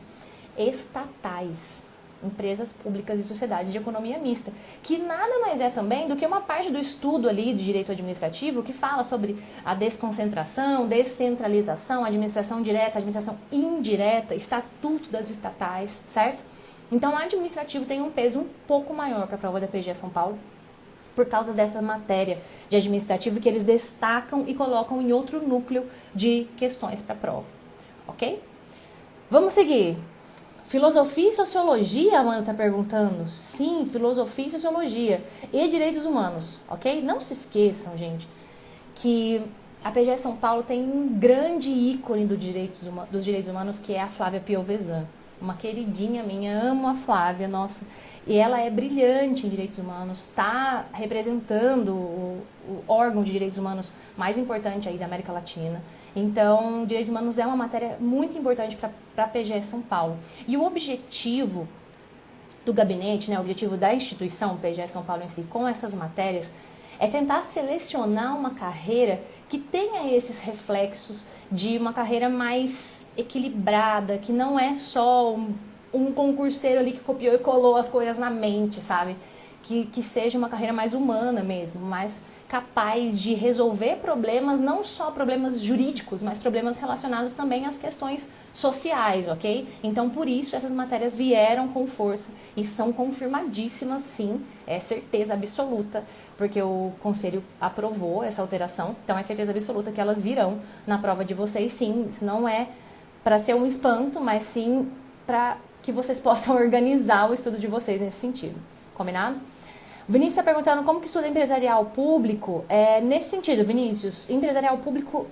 Estatais, empresas públicas e sociedades de economia mista, que nada mais é também do que uma parte do estudo ali de direito administrativo que fala sobre a desconcentração, descentralização, administração direta, administração indireta, estatuto das estatais, certo? Então, o administrativo tem um peso um pouco maior para a prova da PGE São Paulo, por causa dessa matéria de administrativo que eles destacam e colocam em outro núcleo de questões para a prova, ok? Vamos seguir. Filosofia e Sociologia, a Amanda está perguntando. Sim, Filosofia e Sociologia. E Direitos Humanos, ok? Não se esqueçam, gente, que a PGE São Paulo tem um grande ícone dos direitos humanos, que é a Flávia Piovesan. Uma queridinha minha, amo a Flávia, nossa. E ela é brilhante em direitos humanos, está representando o órgão de direitos humanos mais importante aí da América Latina. Então, direitos humanos é uma matéria muito importante para a PGE São Paulo. E o objetivo do gabinete, né, o objetivo da instituição PGE São Paulo em si, com essas matérias, é tentar selecionar uma carreira que tenha esses reflexos de uma carreira mais equilibrada, que não é só um concurseiro ali que copiou e colou as coisas na mente, sabe? Que seja uma carreira mais humana mesmo, mais capaz de resolver problemas, não só problemas jurídicos, mas problemas relacionados também às questões sociais, ok? Então, por isso, essas matérias vieram com força e são confirmadíssimas, sim, é certeza absoluta, porque o Conselho aprovou essa alteração, então é certeza absoluta que elas virão na prova de vocês, sim. Isso não é para ser um espanto, mas sim para que vocês possam organizar o estudo de vocês nesse sentido, combinado? O Vinícius está perguntando como que estuda empresarial público. Nesse sentido, Vinícius, empresarial público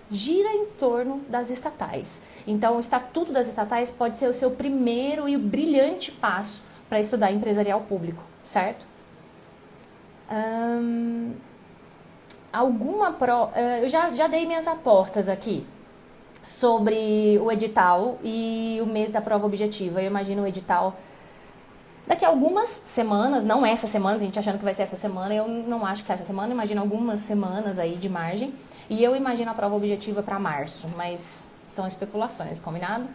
gira em torno das estatais. Então, o Estatuto das Estatais pode ser o seu primeiro e brilhante passo para estudar empresarial público, certo? Eu já dei minhas apostas aqui sobre o edital e o mês da prova objetiva. Eu imagino o edital daqui a algumas semanas, não essa semana, a gente achando que vai ser essa semana, eu não acho que seja essa semana, imagino algumas semanas aí de margem. E eu imagino a prova objetiva para março, mas são especulações, combinado?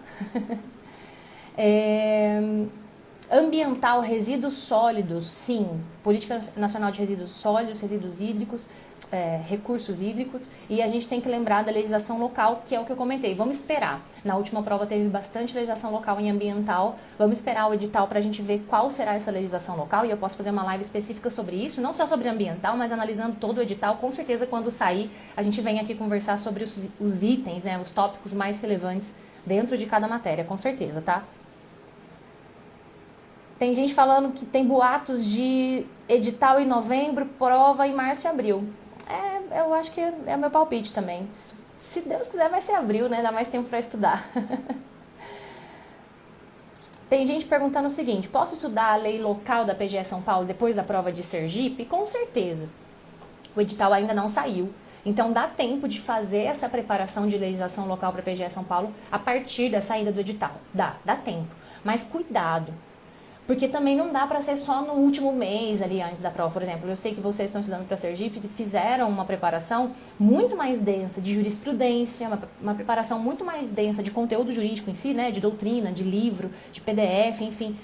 Ambiental, resíduos sólidos, sim. Política Nacional de Resíduos Sólidos, Resíduos Hídricos, recursos hídricos. E a gente tem que lembrar da legislação local, que é o que eu comentei. Vamos esperar. Na última prova teve bastante legislação local em ambiental. Vamos esperar o edital para a gente ver qual será essa legislação local. E eu posso fazer uma live específica sobre isso, não só sobre ambiental, mas analisando todo o edital. Com certeza, quando sair, a gente vem aqui conversar sobre os itens, né, os tópicos mais relevantes dentro de cada matéria, com certeza, tá? Tem gente falando que tem boatos de edital em novembro, prova em março e abril. Eu acho que é o meu palpite também. Se Deus quiser, vai ser abril, né? Dá mais tempo para estudar. Tem gente perguntando o seguinte: posso estudar a lei local da PGE São Paulo depois da prova de Sergipe? Com certeza. O edital ainda não saiu. Então dá tempo de fazer essa preparação de legislação local para a PGE São Paulo a partir da saída do edital. Dá tempo. Mas cuidado. Porque também não dá para ser só no último mês ali antes da prova. Por exemplo, eu sei que vocês estão estudando para Sergipe e fizeram uma preparação muito mais densa de jurisprudência, uma preparação muito mais densa de conteúdo jurídico em si, né? De doutrina, de livro, de PDF, enfim,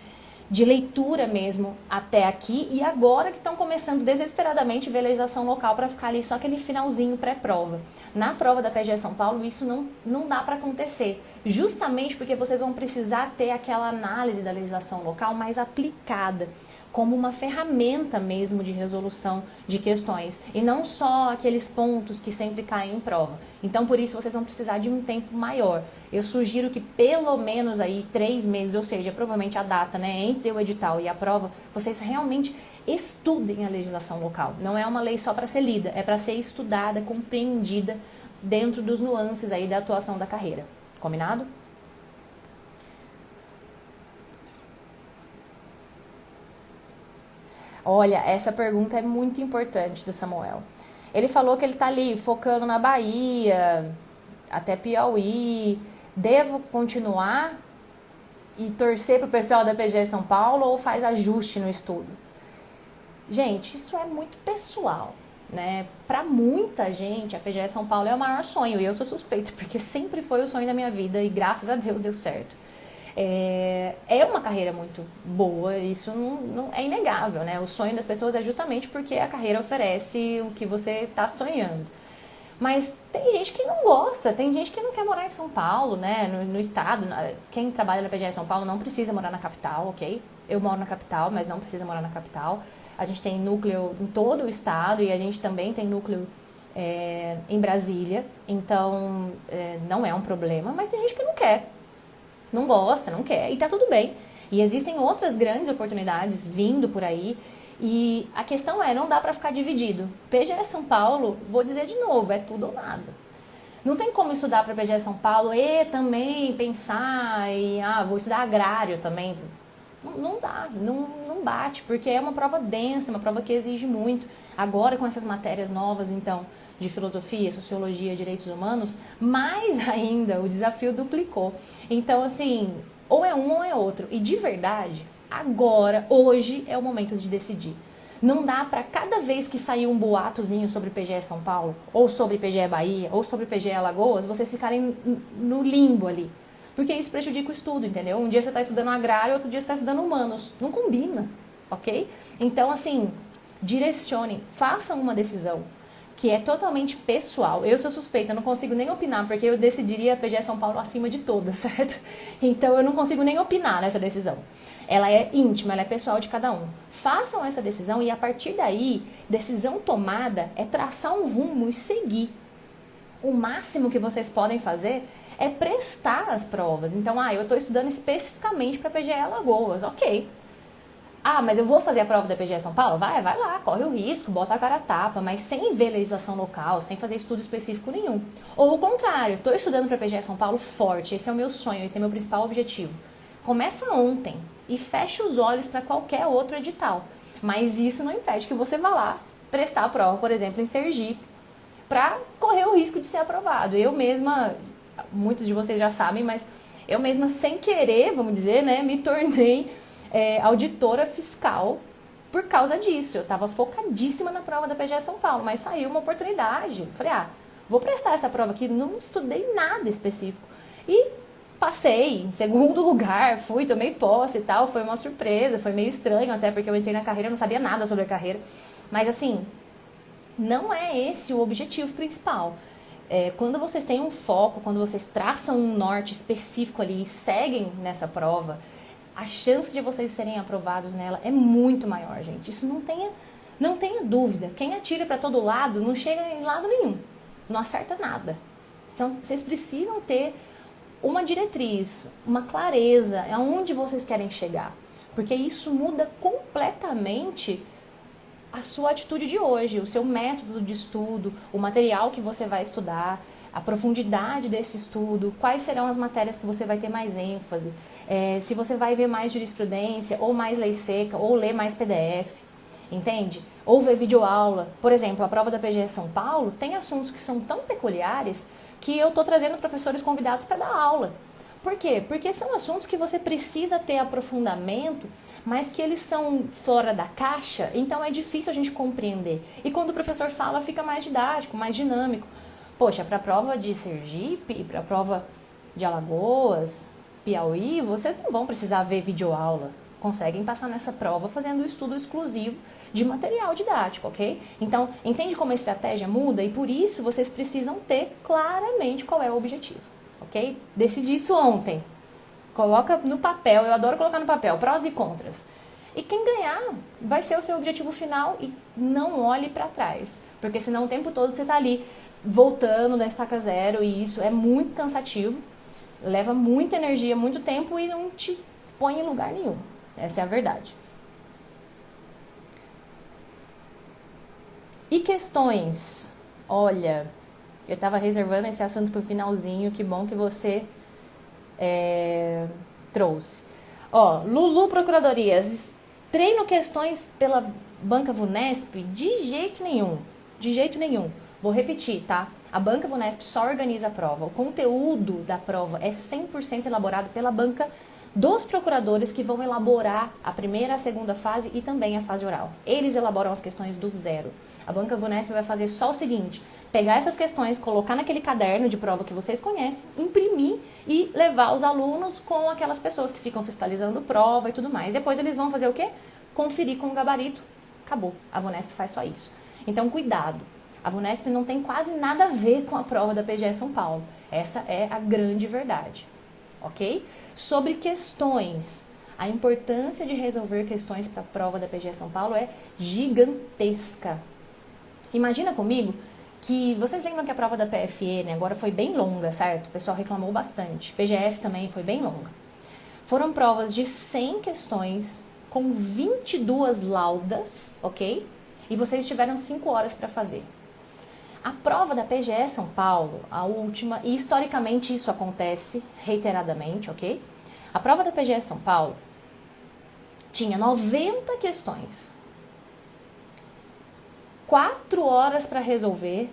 de leitura mesmo até aqui. E agora que estão começando desesperadamente a ver legislação local para ficar ali só aquele finalzinho pré-prova. Na prova da PGE São Paulo isso não dá para acontecer. Justamente porque vocês vão precisar ter aquela análise da legislação local mais aplicada, como uma ferramenta mesmo de resolução de questões, e não só aqueles pontos que sempre caem em prova. Então, por isso, vocês vão precisar de um tempo maior. Eu sugiro que pelo menos aí 3 meses, ou seja, provavelmente a data, né, entre o edital e a prova, vocês realmente estudem a legislação local. Não é uma lei só para ser lida, é para ser estudada, compreendida dentro dos nuances aí da atuação da carreira. Combinado? Olha, essa pergunta é muito importante do Samuel. Ele falou que ele está ali focando na Bahia, até Piauí. Devo continuar e torcer para o pessoal da PGE São Paulo ou faz ajuste no estudo? Gente, isso é muito pessoal, né? Para muita gente, a PGE São Paulo é o maior sonho, e eu sou suspeita, porque sempre foi o sonho da minha vida e graças a Deus deu certo. É uma carreira muito boa, isso não é inegável, né? O sonho das pessoas é justamente porque a carreira oferece o que você está sonhando. Mas tem gente que não gosta, tem gente que não quer morar em São Paulo, né? No estado, quem trabalha na PGE São Paulo não precisa morar na capital, ok? Eu moro na capital, mas não precisa morar na capital. A gente tem núcleo em todo o estado e a gente também tem núcleo em Brasília, então não é um problema, mas tem gente que não quer. Não gosta, não quer, e tá tudo bem. E existem outras grandes oportunidades vindo por aí, e a questão não dá pra ficar dividido. PGE São Paulo, vou dizer de novo, é tudo ou nada. Não tem como estudar para PGE São Paulo e também pensar em, vou estudar agrário também. Não dá, não bate, porque é uma prova densa, uma prova que exige muito. Agora com essas matérias novas, então, de filosofia, sociologia, direitos humanos, mais ainda o desafio duplicou. Então, assim, ou é um ou é outro. E de verdade, agora, hoje, é o momento de decidir. Não dá para cada vez que sair um boatozinho sobre PGE São Paulo, ou sobre PGE Bahia, ou sobre PGE Alagoas, vocês ficarem no limbo ali. Porque isso prejudica o estudo, entendeu? Um dia você está estudando agrário, outro dia você está estudando humanos. Não combina, ok? Então, assim, direcionem, façam uma decisão que é totalmente pessoal. Eu sou suspeita, não consigo nem opinar, porque eu decidiria a PGE São Paulo acima de todas, certo? Então eu não consigo nem opinar nessa decisão. Ela é íntima, ela é pessoal de cada um. Façam essa decisão e a partir daí, decisão tomada é traçar um rumo e seguir. O máximo que vocês podem fazer é prestar as provas. Então, eu estou estudando especificamente para PGE Alagoas, ok. Ah, mas eu vou fazer a prova da PGE São Paulo? Vai lá, corre o risco, bota a cara a tapa, mas sem ver legislação local, sem fazer estudo específico nenhum. Ou o contrário, estou estudando para a PGE São Paulo forte, esse é o meu sonho, esse é o meu principal objetivo. Começa ontem e fecha os olhos para qualquer outro edital. Mas isso não impede que você vá lá prestar a prova, por exemplo, em Sergipe, para correr o risco de ser aprovado. Eu mesma, muitos de vocês já sabem, mas eu mesma sem querer, vamos dizer, né, me tornei auditora fiscal por causa disso. Eu estava focadíssima na prova da PGE São Paulo, mas saiu uma oportunidade. Falei, vou prestar essa prova aqui, não estudei nada específico. E passei em segundo lugar, tomei posse e tal, foi uma surpresa, foi meio estranho até, porque eu entrei na carreira, eu não sabia nada sobre a carreira. Mas assim, não é esse o objetivo principal. Quando vocês têm um foco, quando vocês traçam um norte específico ali e seguem nessa prova, a chance de vocês serem aprovados nela é muito maior, gente. Isso não tenha dúvida. Quem atira para todo lado não chega em lado nenhum, não acerta nada. Então, vocês precisam ter uma diretriz, uma clareza aonde vocês querem chegar, porque isso muda completamente a sua atitude de hoje, o seu método de estudo, o material que você vai estudar, a profundidade desse estudo, quais serão as matérias que você vai ter mais ênfase, se você vai ver mais jurisprudência, ou mais lei seca, ou ler mais PDF, entende? Ou ver videoaula. Por exemplo, a prova da PGE São Paulo tem assuntos que são tão peculiares que eu estou trazendo professores convidados para dar aula. Por quê? Porque são assuntos que você precisa ter aprofundamento, mas que eles são fora da caixa, então é difícil a gente compreender. E quando o professor fala, fica mais didático, mais dinâmico. Poxa, para a prova de Sergipe, para a prova de Alagoas, Piauí, vocês não vão precisar ver videoaula. Conseguem passar nessa prova fazendo o estudo exclusivo de material didático, ok? Então, entende como a estratégia muda? E por isso vocês precisam ter claramente qual é o objetivo, ok? Decidi isso ontem. Coloca no papel, eu adoro colocar no papel, prós e contras. E quem ganhar vai ser o seu objetivo final e não olhe para trás. Porque senão o tempo todo você está ali voltando da estaca zero e isso é muito cansativo, leva muita energia, muito tempo e não te põe em lugar nenhum. Essa é a verdade. E questões? Olha, eu estava reservando esse assunto para o finalzinho, que bom que você trouxe. Lulu Procuradorias, treino questões pela Banca Vunesp? De jeito nenhum, de jeito nenhum. Vou repetir, tá? A Banca Vunesp só organiza a prova. O conteúdo da prova é 100% elaborado pela banca dos procuradores que vão elaborar a primeira, a segunda fase e também a fase oral. Eles elaboram as questões do zero. A Banca Vunesp vai fazer só o seguinte: pegar essas questões, colocar naquele caderno de prova que vocês conhecem, imprimir e levar os alunos com aquelas pessoas que ficam fiscalizando prova e tudo mais. Depois eles vão fazer o quê? Conferir com o gabarito. Acabou. A Vunesp faz só isso. Então, cuidado. A Vunesp não tem quase nada a ver com a prova da PGE São Paulo. Essa é a grande verdade. Ok? Sobre questões. A importância de resolver questões para a prova da PGE São Paulo é gigantesca. Imagina comigo que vocês lembram que a prova da PFN agora foi bem longa, certo? O pessoal reclamou bastante. PGF também foi bem longa. Foram provas de 100 questões com 22 laudas, ok? E vocês tiveram 5 horas para fazer. A prova da PGE São Paulo, a última, e historicamente isso acontece reiteradamente, ok? A prova da PGE São Paulo tinha 90 questões, 4 horas para resolver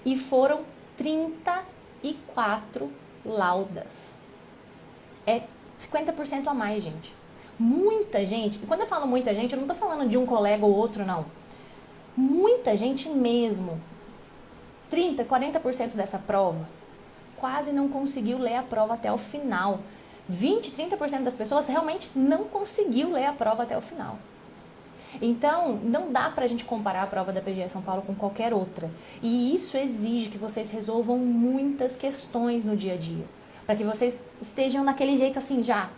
e foram 34 laudas. É 50% a mais, gente. Muita gente, e quando eu falo muita gente, eu não tô falando de um colega ou outro, não. Muita gente mesmo. 30%, 40% dessa prova quase não conseguiu ler a prova até o final. 20%, 30% das pessoas realmente não conseguiu ler a prova até o final. Então, não dá pra gente comparar a prova da PGE São Paulo com qualquer outra. E isso exige que vocês resolvam muitas questões no dia a dia. Para que vocês estejam naquele jeito assim, já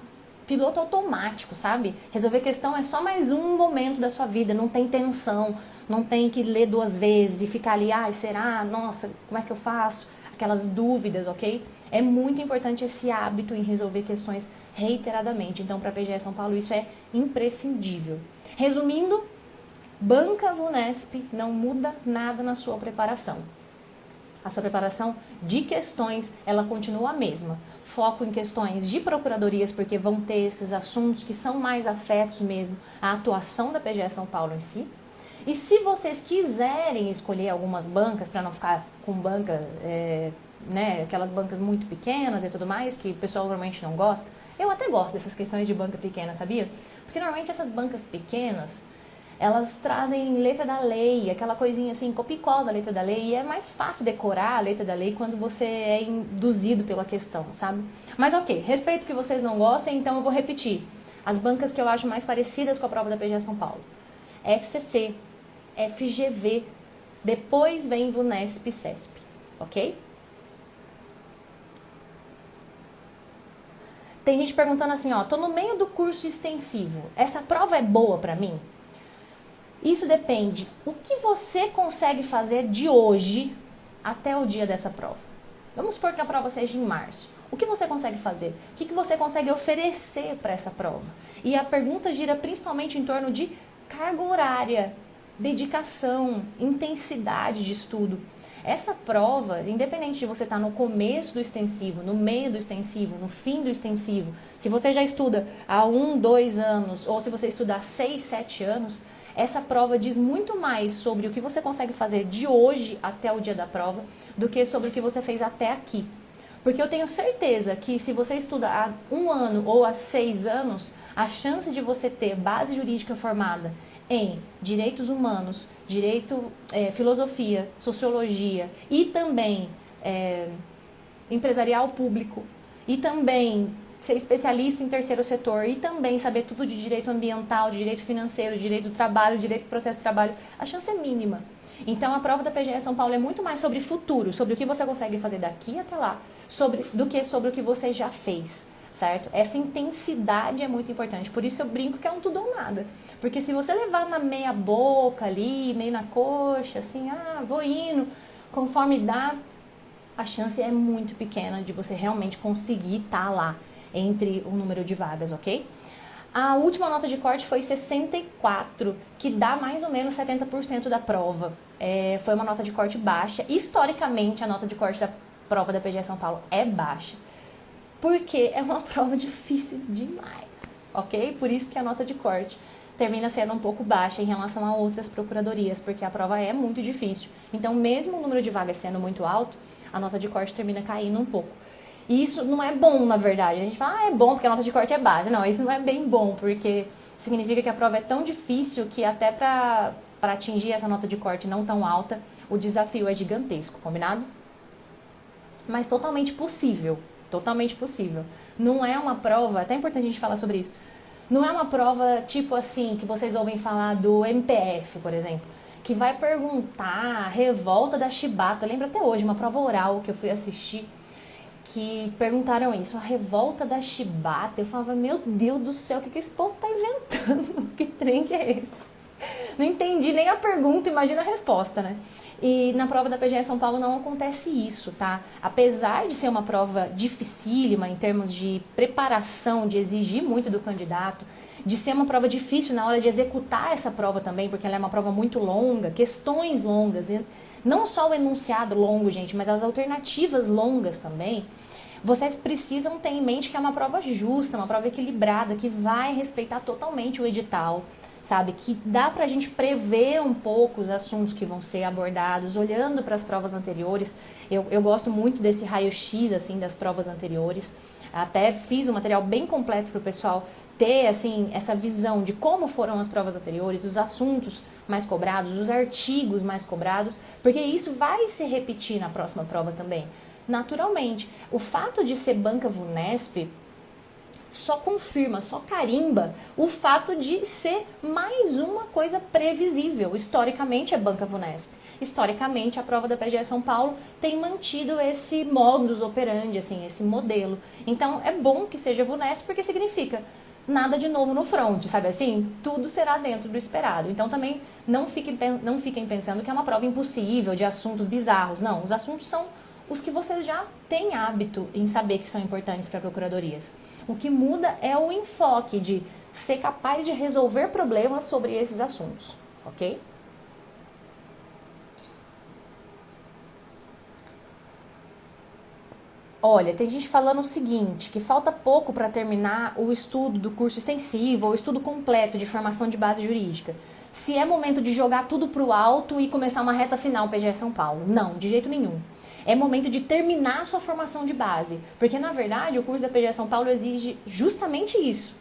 piloto automático, sabe? Resolver questão é só mais um momento da sua vida, não tem tensão. Não tem que ler 2 vezes e ficar ali, será? Nossa, como é que eu faço? aquelas dúvidas, ok? É muito importante esse hábito em resolver questões reiteradamente. Então, para a PGE São Paulo, isso é imprescindível. Resumindo, banca VUNESP não muda nada na sua preparação. A sua preparação de questões, ela continua a mesma. Foco em questões de procuradorias, porque vão ter esses assuntos que são mais afetos mesmo à atuação da PGE São Paulo em si. E se vocês quiserem escolher algumas bancas, para não ficar com banca, aquelas bancas muito pequenas e tudo mais, que o pessoal normalmente não gosta, eu até gosto dessas questões de banca pequena, sabia? Porque normalmente essas bancas pequenas, elas trazem letra da lei, aquela coisinha assim, copia e cola da letra da lei, e é mais fácil decorar a letra da lei quando você é induzido pela questão, sabe? Mas ok, respeito que vocês não gostem, então eu vou repetir. As bancas que eu acho mais parecidas com a prova da PGE São Paulo. FCC, FGV, depois vem VUNESP e CESP, ok? Tem gente perguntando assim, ó, tô no meio do curso extensivo, essa prova é boa pra mim? Isso depende. O que você consegue fazer de hoje até o dia dessa prova? Vamos supor que a prova seja em março. O que você consegue fazer? O que você consegue oferecer para essa prova? E a pergunta gira principalmente em torno de carga horária, dedicação, intensidade de estudo. Essa prova, independente de você estar no começo do extensivo, no meio do extensivo, no fim do extensivo, se você já estuda há 1, 2 anos ou se você estuda há 6, 7 anos, essa prova diz muito mais sobre o que você consegue fazer de hoje até o dia da prova do que sobre o que você fez até aqui. Porque eu tenho certeza que se você estuda há 1 ano ou há 6 anos, a chance de você ter base jurídica formada em direitos humanos, filosofia, sociologia e também empresarial público e também ser especialista em terceiro setor e também saber tudo de direito ambiental, de direito financeiro, de direito do trabalho, de direito do processo de trabalho, a chance é mínima. Então a prova da PGE São Paulo é muito mais sobre futuro, sobre o que você consegue fazer daqui até lá, do que sobre o que você já fez, certo? Essa intensidade é muito importante, por isso eu brinco que é um tudo ou nada. Porque se você levar na meia boca ali, meio na coxa, assim, vou indo, conforme dá, a chance é muito pequena de você realmente conseguir estar lá entre o número de vagas, ok? A última nota de corte foi 64, que dá mais ou menos 70% da prova. Foi uma nota de corte baixa. Historicamente, a nota de corte da prova da PGE São Paulo é baixa, porque é uma prova difícil demais, ok? Por isso que a nota de corte termina sendo um pouco baixa em relação a outras procuradorias, porque a prova é muito difícil. Então, mesmo o número de vagas sendo muito alto, a nota de corte termina caindo um pouco. E isso não é bom, na verdade. A gente fala, é bom porque a nota de corte é baixa. Não, isso não é bem bom, porque significa que a prova é tão difícil que até para atingir essa nota de corte não tão alta, o desafio é gigantesco, combinado? Mas totalmente possível. Totalmente possível. Não é uma prova, até é importante a gente falar sobre isso, não é uma prova tipo assim, que vocês ouvem falar do MPF, por exemplo, que vai perguntar a revolta da chibata. Eu lembro até hoje, uma prova oral que eu fui assistir, que perguntaram isso, a revolta da chibata. Eu falava, meu Deus do céu, o que esse povo tá inventando? Que trem que é esse? Não entendi nem a pergunta, imagina a resposta, né? E na prova da PGE São Paulo não acontece isso, tá? Apesar de ser uma prova dificílima em termos de preparação, de exigir muito do candidato, de ser uma prova difícil na hora de executar essa prova também, porque ela é uma prova muito longa, questões longas, não só o enunciado longo, gente, mas as alternativas longas também. Vocês precisam ter em mente que é uma prova justa, uma prova equilibrada, que vai respeitar totalmente o edital, sabe? Que dá pra gente prever um pouco os assuntos que vão ser abordados, olhando para as provas anteriores. Eu gosto muito desse raio-x, assim, das provas anteriores. Até fiz um material bem completo para o pessoal ter, assim, essa visão de como foram as provas anteriores, os assuntos mais cobrados, os artigos mais cobrados, porque isso vai se repetir na próxima prova também, naturalmente. O fato de ser banca VUNESP só confirma, só carimba o fato de ser mais uma coisa previsível. Historicamente é banca VUNESP. Historicamente a prova da PGE São Paulo tem mantido esse modus operandi, assim, esse modelo. Então é bom que seja VUNESP porque significa nada de novo no front, sabe assim? Tudo será dentro do esperado. Então também não fiquem pensando que é uma prova impossível, de assuntos bizarros. Não, os assuntos são os que vocês já têm hábito em saber que são importantes para procuradorias. O que muda é o enfoque de ser capaz de resolver problemas sobre esses assuntos, ok? Olha, tem gente falando o seguinte, que falta pouco para terminar o estudo do curso extensivo ou o estudo completo de formação de base jurídica. Se é momento de jogar tudo para o alto e começar uma reta final PGE São Paulo. Não, de jeito nenhum. É momento de terminar a sua formação de base, porque na verdade o curso da PGE São Paulo exige justamente isso,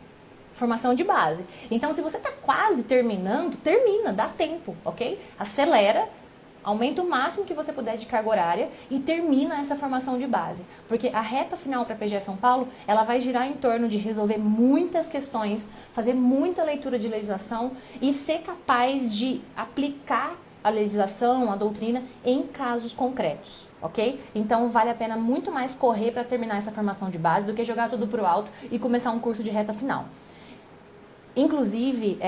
formação de base. Então se você está quase terminando, termina, dá tempo, ok? Acelera, aumenta o máximo que você puder de carga horária e termina essa formação de base. Porque a reta final para a PGE São Paulo, ela vai girar em torno de resolver muitas questões, fazer muita leitura de legislação e ser capaz de aplicar a legislação, a doutrina, em casos concretos, ok? Então vale a pena muito mais correr para terminar essa formação de base do que jogar tudo para o alto e começar um curso de reta final. Inclusive,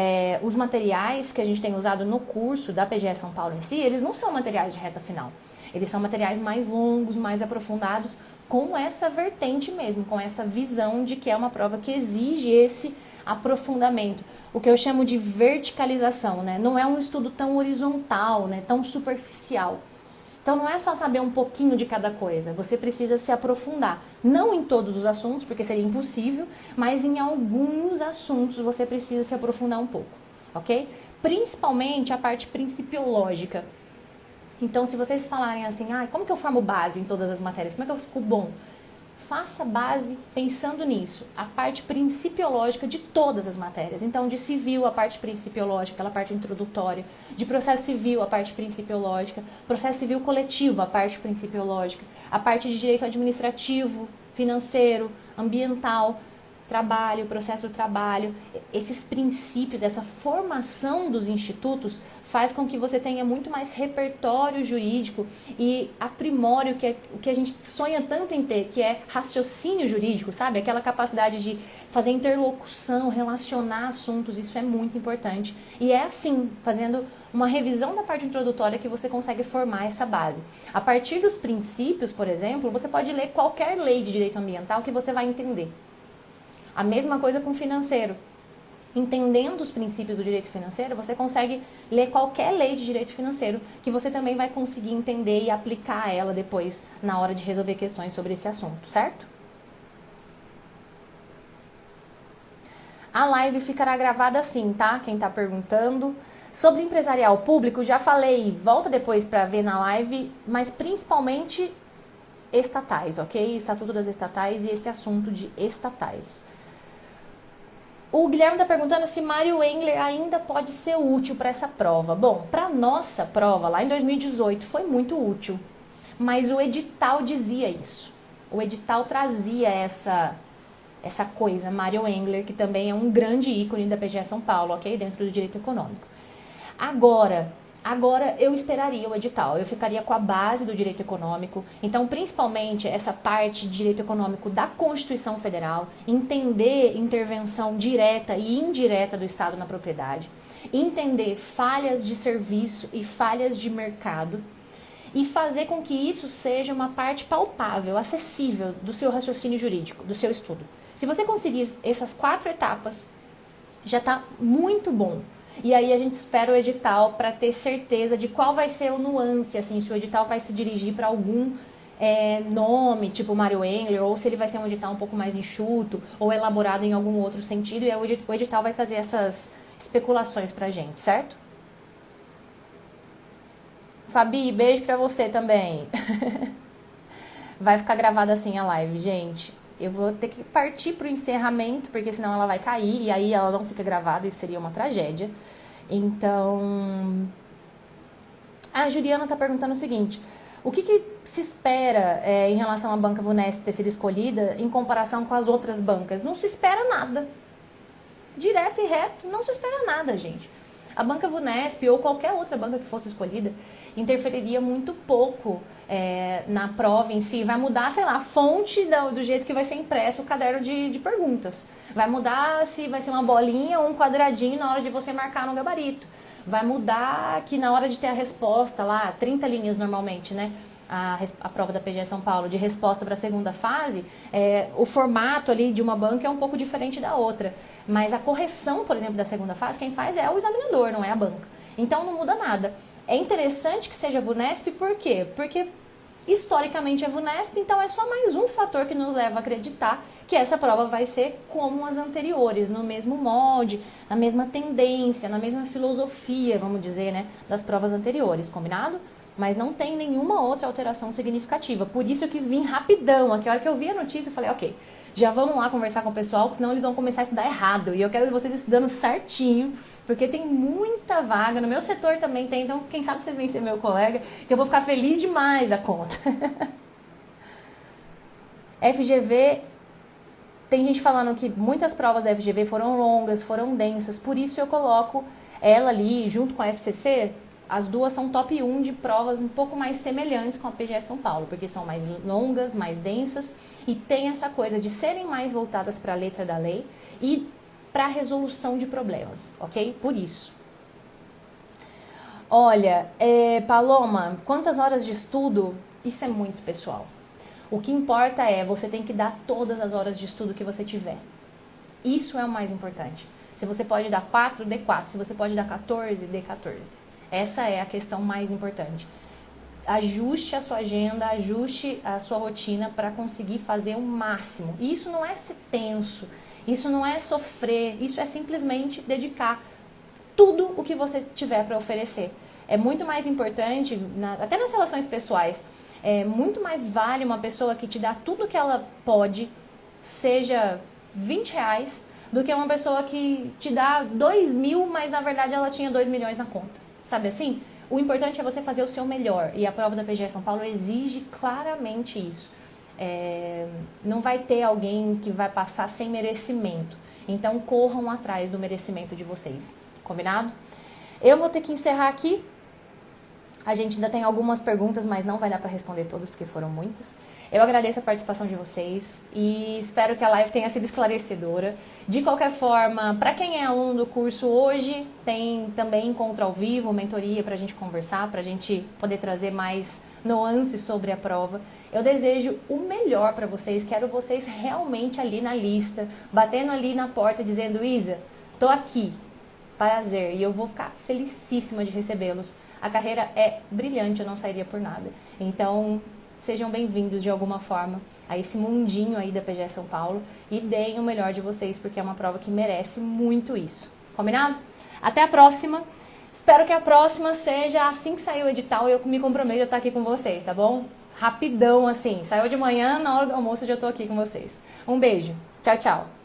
os materiais que a gente tem usado no curso da PGE São Paulo em si, eles não são materiais de reta final. Eles são materiais mais longos, mais aprofundados, com essa vertente mesmo, com essa visão de que é uma prova que exige esse aprofundamento. O que eu chamo de verticalização, né? Não é um estudo tão horizontal, né? Tão superficial. Então não é só saber um pouquinho de cada coisa, você precisa se aprofundar. Não em todos os assuntos, porque seria impossível, mas em alguns assuntos você precisa se aprofundar um pouco, ok? Principalmente a parte principiológica. Então se vocês falarem assim, como que eu formo base em todas as matérias? Como é que eu fico bom? Faça base pensando nisso, a parte principiológica de todas as matérias. Então, de civil, a parte principiológica, aquela parte introdutória. De processo civil, a parte principiológica. Processo civil coletivo, a parte principiológica. A parte de direito administrativo, financeiro, ambiental, trabalho, processo do trabalho. Esses princípios, essa formação dos institutos faz com que você tenha muito mais repertório jurídico e aprimore o que a gente sonha tanto em ter, que é raciocínio jurídico, sabe? Aquela capacidade de fazer interlocução, relacionar assuntos, isso é muito importante. E é assim, fazendo uma revisão da parte introdutória que você consegue formar essa base. A partir dos princípios, por exemplo, você pode ler qualquer lei de direito ambiental que você vai entender. A mesma coisa com o financeiro. Entendendo os princípios do direito financeiro, você consegue ler qualquer lei de direito financeiro, que você também vai conseguir entender e aplicar ela depois na hora de resolver questões sobre esse assunto, certo? A live ficará gravada assim, tá? Quem tá perguntando. Sobre empresarial público, já falei, volta depois para ver na live, mas principalmente estatais, ok? Estatuto das estatais e esse assunto de estatais. O Guilherme está perguntando se Mário Engler ainda pode ser útil para essa prova. Bom, para nossa prova, lá em 2018, foi muito útil, mas o edital dizia isso. O edital trazia essa coisa, Mário Engler, que também é um grande ícone da PGE São Paulo, ok? Dentro do direito econômico. Agora eu esperaria o edital, eu ficaria com a base do direito econômico, então principalmente essa parte de direito econômico da Constituição Federal, entender intervenção direta e indireta do Estado na propriedade, entender falhas de serviço e falhas de mercado e fazer com que isso seja uma parte palpável, acessível do seu raciocínio jurídico, do seu estudo. Se você conseguir essas 4 etapas, já está muito bom. E aí a gente espera o edital para ter certeza de qual vai ser o nuance, assim, se o edital vai se dirigir para algum nome, tipo Mário Engler, ou se ele vai ser um edital um pouco mais enxuto, ou elaborado em algum outro sentido, e aí o edital vai trazer essas especulações pra gente, certo? Fabi, beijo pra você também. Vai ficar gravada assim a live, gente. Eu vou ter que partir para o encerramento, porque senão ela vai cair e aí ela não fica gravada, isso seria uma tragédia. Então, a Juliana está perguntando o seguinte: o que se espera em relação à banca Vunesp ter sido escolhida em comparação com as outras bancas? Não se espera nada. Direto e reto, não se espera nada, gente. A banca Vunesp ou qualquer outra banca que fosse escolhida interferiria muito pouco na prova em si. Vai mudar, sei lá, a fonte do jeito que vai ser impresso o caderno de perguntas. Vai mudar se vai ser uma bolinha ou um quadradinho na hora de você marcar no gabarito. Vai mudar que na hora de ter a resposta lá, 30 linhas normalmente, né? a prova da PGE São Paulo de resposta para a segunda fase, o formato ali de uma banca é um pouco diferente da outra. Mas a correção, por exemplo, da segunda fase, quem faz é o examinador, não é a banca. Então não muda nada. É interessante que seja VUNESP, por quê? Porque historicamente é VUNESP, então é só mais um fator que nos leva a acreditar que essa prova vai ser como as anteriores, no mesmo molde, na mesma tendência, na mesma filosofia, vamos dizer, né, das provas anteriores, combinado? Mas não tem nenhuma outra alteração significativa. Por isso eu quis vir rapidão. Aqui, a hora que eu vi a notícia, eu falei, ok, já vamos lá conversar com o pessoal, porque senão eles vão começar a estudar errado. E eu quero vocês estudando certinho, porque tem muita vaga. No meu setor também tem, então quem sabe você vencer meu colega, que eu vou ficar feliz demais da conta. FGV, tem gente falando que muitas provas da FGV foram longas, foram densas, por isso eu coloco ela ali junto com a FCC. As duas são top 1 de provas um pouco mais semelhantes com a PGE São Paulo, porque são mais longas, mais densas e tem essa coisa de serem mais voltadas para a letra da lei e para a resolução de problemas, ok? Por isso. Olha, Paloma, quantas horas de estudo? Isso é muito pessoal. O que importa é você tem que dar todas as horas de estudo que você tiver. Isso é o mais importante. Se você pode dar 4, dê 4. Se você pode dar 14, dê 14. Essa é a questão mais importante. Ajuste a sua agenda, ajuste a sua rotina para conseguir fazer o máximo. E isso não é ser tenso, isso não é sofrer, isso é simplesmente dedicar tudo o que você tiver para oferecer. É muito mais importante, até nas relações pessoais, muito mais vale uma pessoa que te dá tudo que ela pode, seja R$20, do que uma pessoa que te dá 2.000, mas na verdade ela tinha 2 milhões na conta. Sabe assim? O importante é você fazer o seu melhor. E a prova da PGE São Paulo exige claramente isso. Não vai ter alguém que vai passar sem merecimento. Então, corram atrás do merecimento de vocês. Combinado? Eu vou ter que encerrar aqui. A gente ainda tem algumas perguntas, mas não vai dar para responder todas, porque foram muitas. Eu agradeço a participação de vocês e espero que a live tenha sido esclarecedora. De qualquer forma, para quem é aluno do curso hoje, tem também encontro ao vivo, mentoria para a gente conversar, para a gente poder trazer mais nuances sobre a prova. Eu desejo o melhor para vocês, quero vocês realmente ali na lista, batendo ali na porta, dizendo, Isa, tô aqui, prazer, e eu vou ficar felicíssima de recebê-los. A carreira é brilhante, eu não sairia por nada. Então, sejam bem-vindos de alguma forma a esse mundinho aí da PGE São Paulo e deem o melhor de vocês, porque é uma prova que merece muito isso. Combinado? Até a próxima. Espero que a próxima seja assim que sair o edital e eu me comprometo a estar aqui com vocês, tá bom? Rapidão assim. Saiu de manhã, na hora do almoço já estou aqui com vocês. Um beijo. Tchau, tchau.